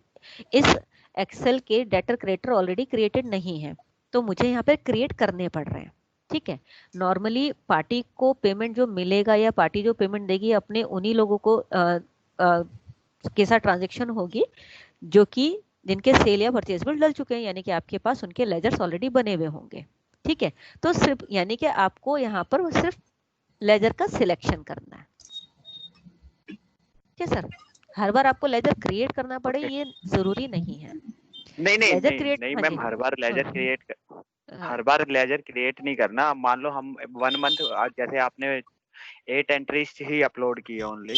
इस एक्सेल के डेटर क्रेडिटर ऑलरेडी क्रिएटेड नहीं है, तो मुझे यहाँ पे क्रिएट करने पड़ रहे हैं। ठीक है, नॉर्मली पार्टी को पेमेंट जो मिलेगा या पार्टी जो पेमेंट देगी अपने उन्हीं लोगों को के साथ ट्रांजेक्शन होगी जो कि जिनके सेल या परचेज बिल डल चुके हैं, यानी कि आपके पास उनके लेजर्स ऑलरेडी बने हुए होंगे। ठीक है, तो सिर्फ यानी कि आपको यहाँ पर सिर्फ लेजर का सिलेक्शन करना है। ठीक है सर, हर बार आपको लेजर क्रिएट करना पड़े ये जरूरी नहीं है। नहीं लेजर क्रिएट, नहीं हाँ मैम, जी, हर बार लेजर हाँ, क्रिएट हाँ, हर बार लेजर क्रिएट नहीं करना। मान लो हम 1 मंथ, जैसे आपने 8 एंट्रीज ही अपलोड की है ओनली,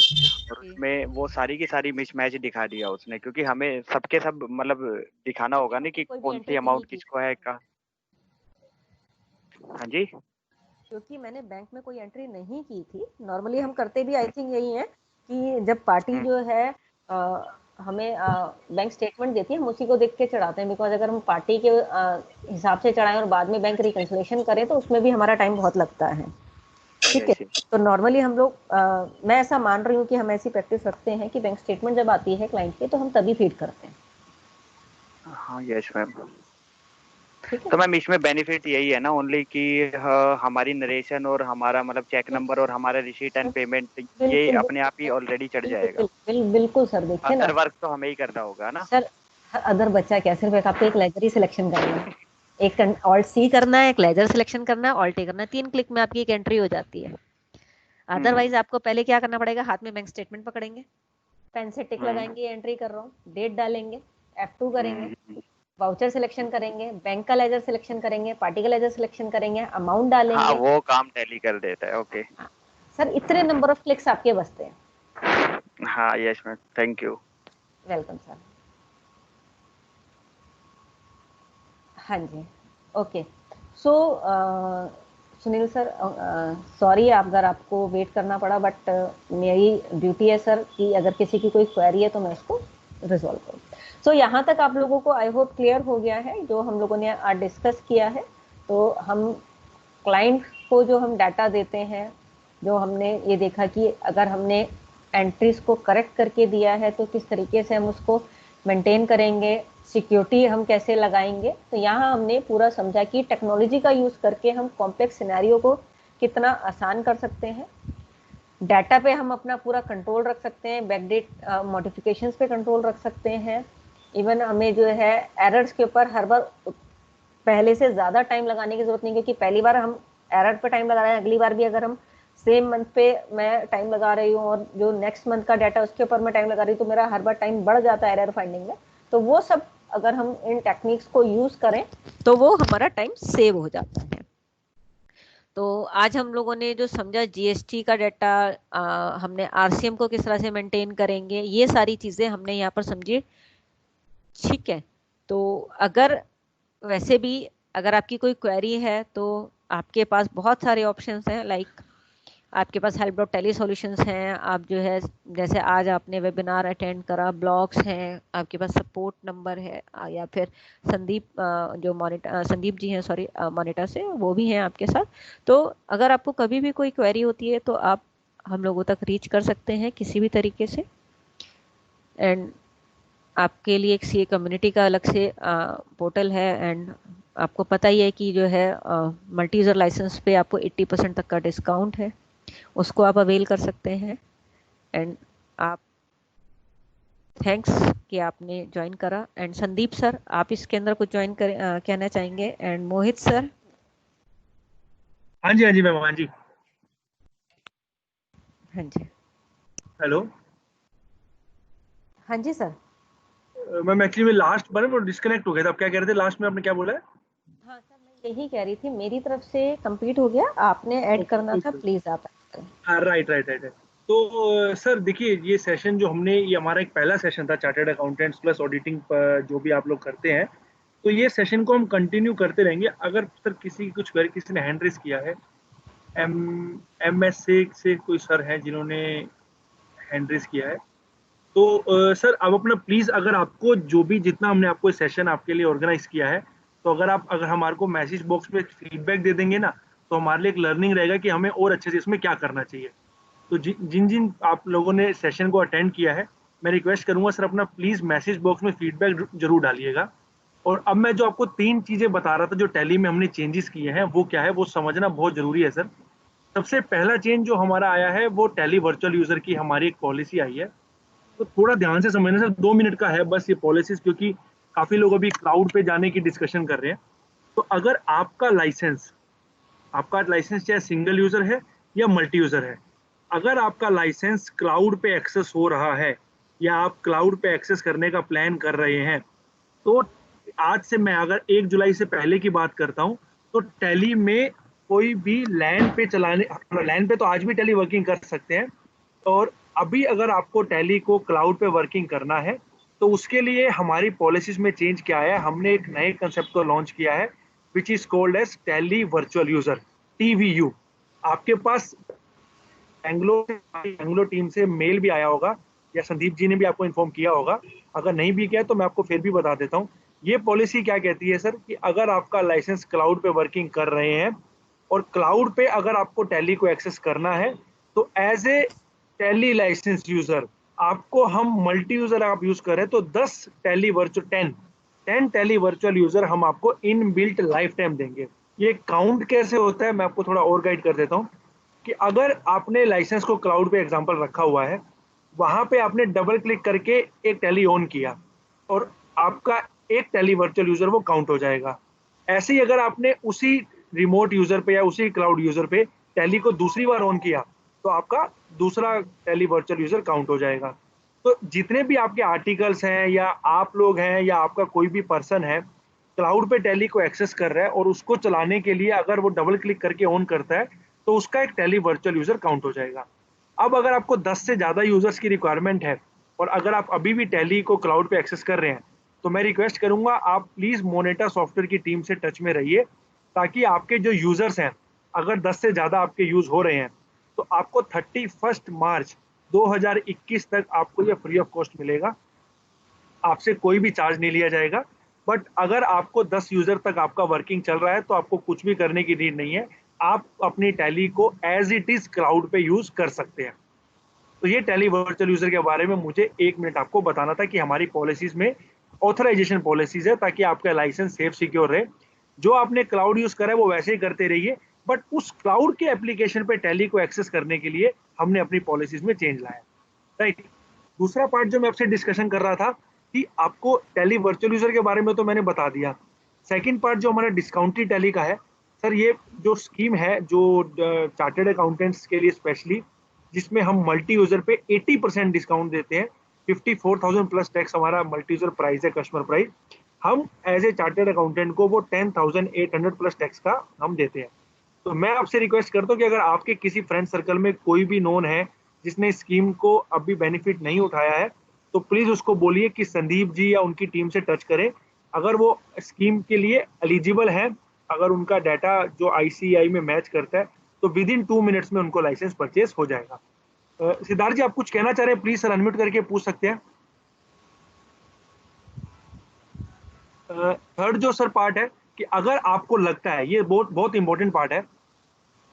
और जी, उसमें वो सारी की सारी मिसमैच दिखा दिया उसने, क्योंकि हमें सबके सब मतलब दिखाना होगा ना कि कोई भी कौन सी एंट्री नहीं अमाउंट की किसको है का। हाँ जी, क्योंकि मैंने बैंक में कोई एंट्री नहीं की थी। नॉर्मली हम करते भी आई थिंक यही है कि जब पार्टी जो है हमें बैंक स्टेटमेंट देती है, हम उसी को देख के चढ़ाते हैं, बिकॉज अगर हम पार्टी के हिसाब से चढ़ाएं और बाद में बैंक रिकंसिलेशन करें तो उसमें भी हमारा टाइम बहुत लगता है। ठीक है, तो नॉर्मली हम लोग मैं ऐसा मान रही हूँ कि हम ऐसी प्रैक्टिस रखते हैं कि बैंक स्टेटमेंट जब आती है क्लाइंट की तो हम तभी फीड करते हैं। हाँ यस मैम। तो मैम इसमें बेनिफिट यही है ना ओनली कि हमारी नरेशन और हमारा मतलब चेक नंबर और हमारा रिसीट एंड पेमेंट ये अपने आप ही ऑलरेडी चढ़ जाएगा। बिल्कुल सर, देखिए ना, अदर वर्क तो हमें ही करना होगा ना सर। अदर बच्चा क्या, सिर्फ एक आपको एक लेजर ही सिलेक्शन करना है, एक ऑल्ट सी करना है, एक लेजर सिलेक्शन करना है, ऑल्ट ए करना है, 3 क्लिक में आपकी एक एंट्री हो जाती है। अदरवाइज आपको पहले क्या करना पड़ेगा, हाथ में बैंक स्टेटमेंट पकड़ेंगे, पेन से टिक लगाएंगे, एंट्री कर रहा हूँ, डेट डालेंगे, F2 करेंगे, वाउचर सिलेक्शन करेंगे, बैंक का लेजर सिलेक्शन करेंगे, पार्टी का लेजर सिलेक्शन करेंगे, अमाउंट डालेंगे। हाँ वो काम टैली कर देता है। ओके सर, इतने नंबर ऑफ क्लिक्स आपके बचते हैं। हाँ yes ma'am, thank you. Welcome sir. हाँ जी, ओके। सो सुनील सर, सॉरी अगर आपको वेट करना पड़ा, बट मेरी ड्यूटी है सर कि अगर किसी की कोई क्वेरी है तो मैं उसको रिजॉल्व करूँ। सो यहाँ तक आप लोगों को आई होप क्लियर हो गया है जो हम लोगों ने आज डिस्कस किया है। तो हम क्लाइंट को जो हम डाटा देते हैं, जो हमने ये देखा कि अगर हमने एंट्रीज को करेक्ट करके दिया है तो किस तरीके से हम उसको मेंटेन करेंगे, सिक्योरिटी हम कैसे लगाएंगे। तो यहाँ हमने पूरा समझा कि टेक्नोलॉजी का यूज करके हम कॉम्प्लेक्स सिनेरियो को कितना आसान कर सकते हैं, डाटा पे हम अपना पूरा कंट्रोल रख सकते हैं, बैकडेट मॉडिफिकेशंस पे कंट्रोल रख सकते हैं। इवन हमें जो है एरर्स के ऊपर हर बार पहले से ज़्यादा टाइम लगाने की जरूरत नहीं, क्योंकि पहली बार हम एरर पे टाइम लगा रहे हैं, अगली बार भी अगर हम सेम मंथ पे मैं टाइम लगा रही हूँ और जो नेक्स्ट मंथ का डाटा उसके ऊपर मैं टाइम लगा रही हूँ तो मेरा हर बार टाइम बढ़ जाता है एरर फाइंडिंग में। तो वो सब अगर हम इन टेक्निक्स को यूज करें तो वो हमारा टाइम सेव हो जाता है। तो आज हम लोगों ने जो समझा जीएसटी का डाटा, हमने आरसीएम को किस तरह से मेंटेन करेंगे, ये सारी चीजें हमने यहाँ पर समझी। ठीक है, तो अगर वैसे भी अगर आपकी कोई क्वेरी है तो आपके पास बहुत सारे ऑप्शंस हैं, लाइक आपके पास हेल्प.टेली सॉल्यूशंस हैं, आप जो है जैसे आज आपने वेबिनार अटेंड करा, ब्लॉग्स हैं, आपके पास सपोर्ट नंबर है, या फिर संदीप जो मॉनिटर संदीप जी हैं, सॉरी मॉनिटर से, वो भी हैं आपके साथ। तो अगर आपको कभी भी कोई क्वेरी होती है तो आप हम लोगों तक रीच कर सकते हैं किसी भी तरीके से। एंड आपके लिए एक सीए कम्युनिटी का अलग से पोर्टल है, एंड आपको पता ही है कि जो है मल्टी यूजर लाइसेंस पे आपको 80% तक का डिस्काउंट है, उसको आप अवेल कर सकते हैं। एंड आप थैंक्स कि आपने ज्वाइन करा। एंड संदीप सर, आप इसके अंदर कुछ ज्वाइन कर कहना चाहेंगे? And Mohit sir. हाँ जी मैम, हाँ जी। हाँ जी, हेलो। हाँ जी सर। मैम एक्चुअली मैं लास्ट बार वो डिस्कनेक्ट हो गया था, आप क्या कह रहे थे लास्ट में, आपने क्या बोला है? हाँ सर, मैं यही कह रही थी, मेरी तरफ से कंप्लीट हो गया, आपने ऐड करना था, प्लीज आप ऐड करें। राइट। तो सर देखिए, ये सेशन जो हमने, ये हमारा एक पहला सेशन था चार्टर्ड अकाउंटेंट्स प्लस ऑडिटिंग पर जो भी आप लोग करते हैं, तो ये सेशन को हम कंटिन्यू करते रहेंगे। अगर सर किसी कुछ किसी ने हैंड रेस किया है, MS से कोई सर हैं जिन्होंने हैंड रेज किया है। तो सर अब अपना प्लीज, अगर आपको जो भी जितना हमने आपको सेशन आपके लिए ऑर्गेनाइज किया है, तो अगर हमारे को मैसेज बॉक्स में फीडबैक दे देंगे ना, तो हमारे लिए एक लर्निंग रहेगा कि हमें और अच्छे से इसमें क्या करना चाहिए। तो जिन जिन आप लोगों ने सेशन को अटेंड किया है, मैं रिक्वेस्ट करूंगा सर अपना प्लीज मैसेज बॉक्स में फीडबैक जरूर डालिएगा। और अब मैं जो आपको 3 चीजें बता रहा था जो टैली में हमने चेंजेस किए हैं, वो क्या है वो समझना बहुत जरूरी है सर। सबसे पहला चेंज जो हमारा आया है वो टैली वर्चुअल यूजर की हमारी एक पॉलिसी आई है। तो थोड़ा ध्यान से समझना सर, 2 मिनट का है बस ये पॉलिसीज, क्योंकि काफी लोग अभी क्लाउड पे जाने की डिस्कशन कर रहे हैं। तो अगर आपका लाइसेंस चाहे सिंगल यूजर है या मल्टी यूजर है, अगर आपका लाइसेंस क्लाउड पे एक्सेस हो रहा है या आप क्लाउड पे एक्सेस करने का प्लान कर रहे हैं, तो आज से मैं अगर 1 जुलाई से पहले की बात करता हूं, तो टैली में कोई भी लैन पे तो आज भी टैली वर्किंग कर सकते हैं। और अभी अगर आपको टैली को क्लाउड पे वर्किंग करना है, तो उसके लिए हमारी पॉलिसीज में चेंज क्या है, हमने एक नए कंसेप्ट को लॉन्च किया है which is called as Tally virtual user, TVU। आपके पास एंग्लो टीम से मेल भी आया होगा या संदीप जी ने भी आपको इन्फॉर्म किया होगा, अगर नहीं भी किया तो मैं आपको फिर भी बता देता हूँ। ये पॉलिसी क्या कहती है सर, कि अगर आपका लाइसेंस क्लाउड पे वर्किंग कर रहे हैं और क्लाउड पे अगर आपको टैली को एक्सेस करना है, तो as a Tally license user आपको हम मल्टी यूजर आप यूज करें तो 10 टैली वर्चुअल यूजर हम आपको इन बिल्ट लाइफ टाइम देंगे। ये काउंट कैसे होता है मैं आपको थोड़ा और गाइड कर देता हूँ कि अगर आपने लाइसेंस को क्लाउड पे एग्जांपल रखा हुआ है, वहां पे आपने डबल क्लिक करके एक टैली ऑन किया और आपका एक टैली वर्चुअल यूजर वो काउंट हो जाएगा। ऐसे ही अगर आपने उसी रिमोट यूजर पे या उसी क्लाउड यूजर पे टैली को दूसरी बार ऑन किया, तो आपका दूसरा टैली वर्चुअल यूजर काउंट हो जाएगा। तो जितने भी आपके आर्टिकल्स हैं या आप लोग हैं या आपका कोई भी पर्सन है क्लाउड पे टैली को एक्सेस कर रहा है और उसको चलाने के लिए अगर वो डबल क्लिक करके ऑन करता है, तो उसका एक टैली वर्चुअल यूजर काउंट हो जाएगा। अब अगर आपको 10 से ज्यादा यूजर्स की रिक्वायरमेंट है और अगर आप अभी भी टैली को क्लाउड पे एक्सेस कर रहे हैं, तो मैं रिक्वेस्ट करूंगा आप प्लीज मोनेटा सॉफ्टवेयर की टीम से टच में रहिए, ताकि आपके जो यूजर्स हैं अगर 10 से ज्यादा आपके यूज हो रहे हैं, तो आपको 31 मार्च 2021 तक आपको ये फ्री ऑफ कॉस्ट मिलेगा, आपसे कोई भी चार्ज नहीं लिया जाएगा। बट अगर आपको 10 यूजर तक आपका वर्किंग चल रहा है, तो आपको कुछ भी करने की नीड नहीं है, आप अपनी टैली को एज इट इज क्लाउड पे यूज कर सकते हैं। तो ये टैली वर्चुअल यूजर के बारे में मुझे 1 मिनट आपको बताना था कि हमारी पॉलिसीज में ऑथराइजेशन पॉलिसीज है, ताकि आपका लाइसेंस सेफ सिक्योर रहे। जो आपने क्लाउड यूज करा है वो वैसे ही करते रहिए, बट उस क्लाउड के एप्लीकेशन पे टैली को एक्सेस करने के लिए हमने अपनी पॉलिसीज में चेंज लाया, राइट। दूसरा पार्ट जो मैं आपसे डिस्कशन कर रहा था कि आपको टैली वर्चुअल यूजर के बारे में तो मैंने बता दिया। सेकंड पार्ट जो हमारा डिस्काउंटेड टैली का है सर, ये जो स्कीम है जो चार्टर्ड अकाउंटेंट्स के लिए स्पेशली, जिसमें हम मल्टी यूजर पे 80% डिस्काउंट देते हैं। 54,000 प्लस टैक्स हमारा मल्टी यूजर प्राइस है, कस्टमर प्राइस। हम एज ए चार्टर्ड अकाउंटेंट को वो 10,800 प्लस टैक्स का हम देते हैं। तो मैं आपसे रिक्वेस्ट करता हूँ कि अगर आपके किसी फ्रेंड सर्कल में कोई भी नोन है जिसने इस स्कीम को अभी बेनिफिट नहीं उठाया है, तो प्लीज उसको बोलिए कि संदीप जी या उनकी टीम से टच करें। अगर वो स्कीम के लिए एलिजिबल है, अगर उनका डाटा जो ICAI में मैच करता है, तो विद इन 2 मिनट्स में उनको लाइसेंस परचेस हो जाएगा। सिद्धार्थ जी आप कुछ कहना चाह रहे हैं, प्लीज सर अनम्यूट करके पूछ सकते हैं। थर्ड जो सर पार्ट है कि अगर आपको लगता है, ये बहुत इंपॉर्टेंट पार्ट है,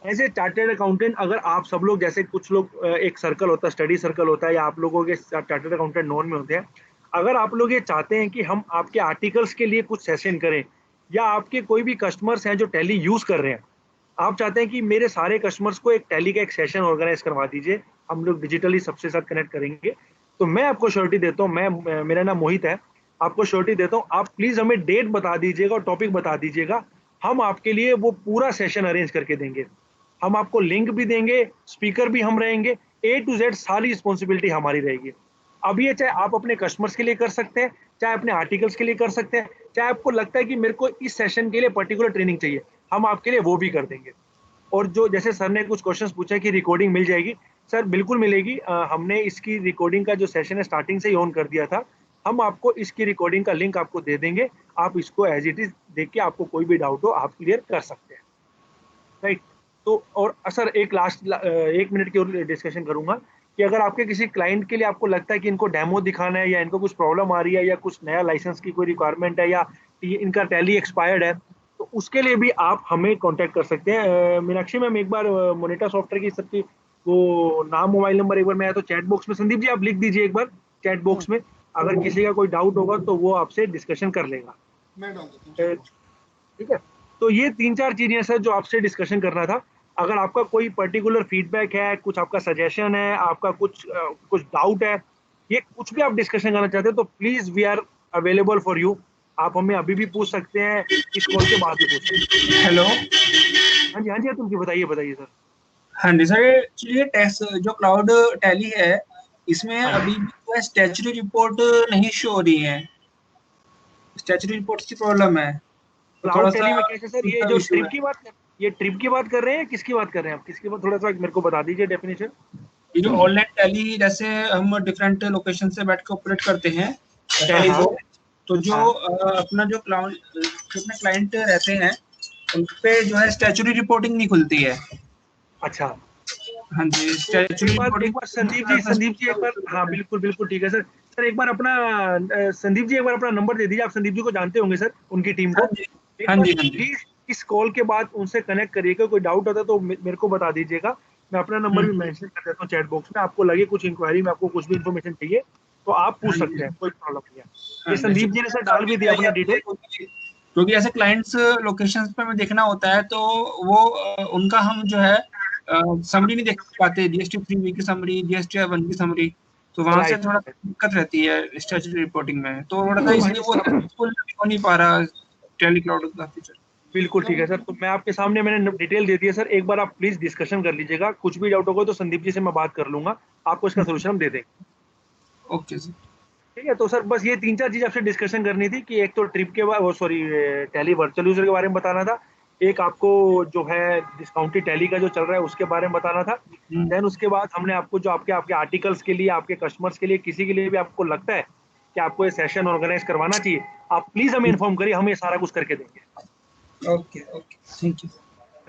एज ए चार्टर्ड अकाउंटेंट, अगर आप सब लोग जैसे कुछ लोग एक सर्कल होता है, स्टडी सर्कल होता है, या आप लोगों के चार्टर्ड अकाउंटेंट नॉन में होते हैं, अगर आप लोग ये चाहते हैं कि हम आपके आर्टिकल्स के लिए कुछ सेशन करें, या आपके कोई भी कस्टमर्स हैं जो टैली यूज कर रहे हैं, आप चाहते हैं कि मेरे सारे कस्टमर्स को एक टैली का एक सेशन ऑर्गेनाइज करवा दीजिए, हम लोग डिजिटली सबसे साथ कनेक्ट करेंगे, तो मैं आपको श्योरिटी देता हूँ, मेरा नाम मोहित है, आपको श्योरिटी देता हूँ, आप प्लीज हमें डेट बता दीजिएगा और टॉपिक बता दीजिएगा, हम आपके लिए वो पूरा सेशन अरेंज करके देंगे। हम आपको लिंक भी देंगे, स्पीकर भी हम रहेंगे, A to Z सारी रिस्पॉन्सिबिलिटी हमारी रहेगी। अब ये चाहे आप अपने कस्टमर्स के लिए कर सकते हैं, चाहे अपने आर्टिकल्स के लिए कर सकते हैं, चाहे आपको लगता है कि मेरे को इस सेशन के लिए पर्टिकुलर ट्रेनिंग चाहिए, हम आपके लिए वो भी कर देंगे। और जो जैसे सर ने कुछ क्वेश्चंस पूछा कि रिकॉर्डिंग मिल जाएगी, सर बिल्कुल मिलेगी। हमने इसकी रिकॉर्डिंग का जो सेशन है स्टार्टिंग से ही ऑन कर दिया था, हम आपको इसकी रिकॉर्डिंग का लिंक आपको दे देंगे, आप इसको एज इट इज देख के आपको कोई भी डाउट हो आप क्लियर कर सकते हैं, राइट। तो और सर एक लास्ट 1 मिनट की और डिस्कशन करूंगा कि अगर आपके किसी क्लाइंट के लिए आपको लगता है कि इनको डेमो दिखाना है या इनको कुछ प्रॉब्लम आ रही है या कुछ नया लाइसेंस की कोई रिक्वायरमेंट है या इनका टैली एक्सपायर्ड है, तो उसके लिए भी आप हमें कांटेक्ट कर सकते हैं। मीनाक्षी मैम, एक बार मोनेटा सॉफ्टवेयर की सबकी वो नाम मोबाइल नंबर एक बार मैं तो चैट बॉक्स में, संदीप जी आप लिख दीजिए एक बार चैट बॉक्स में, अगर किसी का कोई डाउट होगा तो वो आपसे डिस्कशन कर लेगा। मैं डाल देता हूँ। ठीक है, तो ये 3-4 चीजें सर जो आपसे डिस्कशन करना था। अगर आपका कोई पर्टिकुलर फीडबैक है, कुछ आपका सजेशन है, आपका कुछ डाउट है, ये कुछ भी आप डिस्कशन करना चाहते हैं तो please we are available for you. आप हमें अभी भी पूछ सकते हैं, इस कॉल के बाद भी पूछ सकते हैं। हेलो, हाँ जी तुम बताइए सर। हाँ जी सर, ये टेस्ट जो क्लाउड टैली है इसमें अभी भी जो है स्टैच्यूटरी रिपोर्ट नहीं शो हो रही है, स्टैच्यूटरी रिपोर्ट की प्रॉब्लम है। तो थोड़ा क्लाउड टैली में कैसे सर, ये जो issue ट्रिप है। की बात, ये ट्रिप की बात कर रहे हैं, किसकी बात कर रहे हैं आप, किसकी बात, थोड़ा सा मेरे को बता दीजिए डेफिनेशन। ये जो ऑनलाइन टैली, जैसे हम डिफरेंट लोकेशन से बैठ के ऑपरेट करते हैं टैली को, तो जो अपना जो क्लाउड अपने क्लाइंट रहते हैं उन पे जो है स्टैच्यूटरी रिपोर्टिंग नहीं खुलती है। अच्छा, हाँ जी, एक बार संदीप जी एक बार, हाँ बिल्कुल ठीक है सर। सर एक बार अपना संदीप जी एक बार अपना नंबर दे दीजिए, आप संदीप जी को जानते होंगे सर, उनकी टीम को। हाँ जी प्लीज इस कॉल के बाद उनसे कनेक्ट करिएगा, कोई डाउट होता है तो मेरे को बता दीजिएगा, मैं अपना नंबर भी मेंशन कर देता हूँ चैट बॉक्स में। आपको लगे कुछ इंक्वायरी में आपको कुछ भी इन्फॉर्मेशन चाहिए तो आप पूछ सकते हैं, कोई प्रॉब्लम नहीं है। ये संदीप जी ने सर डाल भी दिया अपना डिटेल, क्योंकि ऐसे क्लाइंट्स लोकेशंस पे हमें देखना होता है तो वो उनका हम जो है समरी नहीं देख पाते, जीएसटी 3 की समरी, जीएसटी 1 की समरी, तो वहां से थोड़ा दिक्कत रहती है स्टैट्यूटरी रिपोर्टिंग में, तो थोड़ा सा इसलिए वो फुल हो नहीं पा रहा टैली क्लाउड का फीचर। बिल्कुल ठीक है सर, तो मैं आपके सामने मैंने डिटेल दे दी है सर, एक बार आप प्लीज डिस्कशन कर लीजिएगा, कुछ भी डाउट होगा तो संदीप जी से मैं बात कर लूंगा, आपको इसका सोल्यूशन हम दे देंगे। ओके सर, ठीक है, तो सर बस ये 3-4 चीज आपसे डिस्कशन करनी थी कि एक तो ट्रिप के बाद, सॉरी टैली वर्चुअल यूजर के बारे में बताना था, एक आपको जो है डिस्काउंटेड टैली का जो चल रहा है उसके बारे में बताना था। देन उसके बाद हमने आपको जो आपके आर्टिकल्स के लिए, आपके कस्टमर्स के लिए, किसी के लिए भी आपको लगता है कि आपको ये सेशन ऑर्गेनाइज करवाना चाहिए, आप प्लीज हमें इन्फॉर्म करिए, हम ये सारा कुछ करके देंगे। Okay, thank you.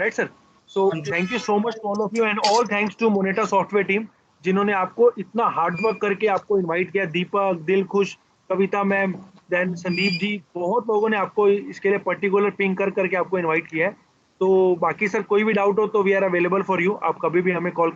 Right sir, so thank you so much to all of you and all thanks to Moneta software team, जिन्होंने आपको इतना हार्ड वर्क करके आपको इनवाइट किया। दीपक, दिलखुश, कविता मैम, देन संदीप जी, बहुत लोगों ने आपको इसके लिए पर्टिकुलर पिंग करके आपको इनवाइट किया है। तो बाकी सर कोई भी डाउट हो तो we are available for you, आप कभी भी हमें कॉल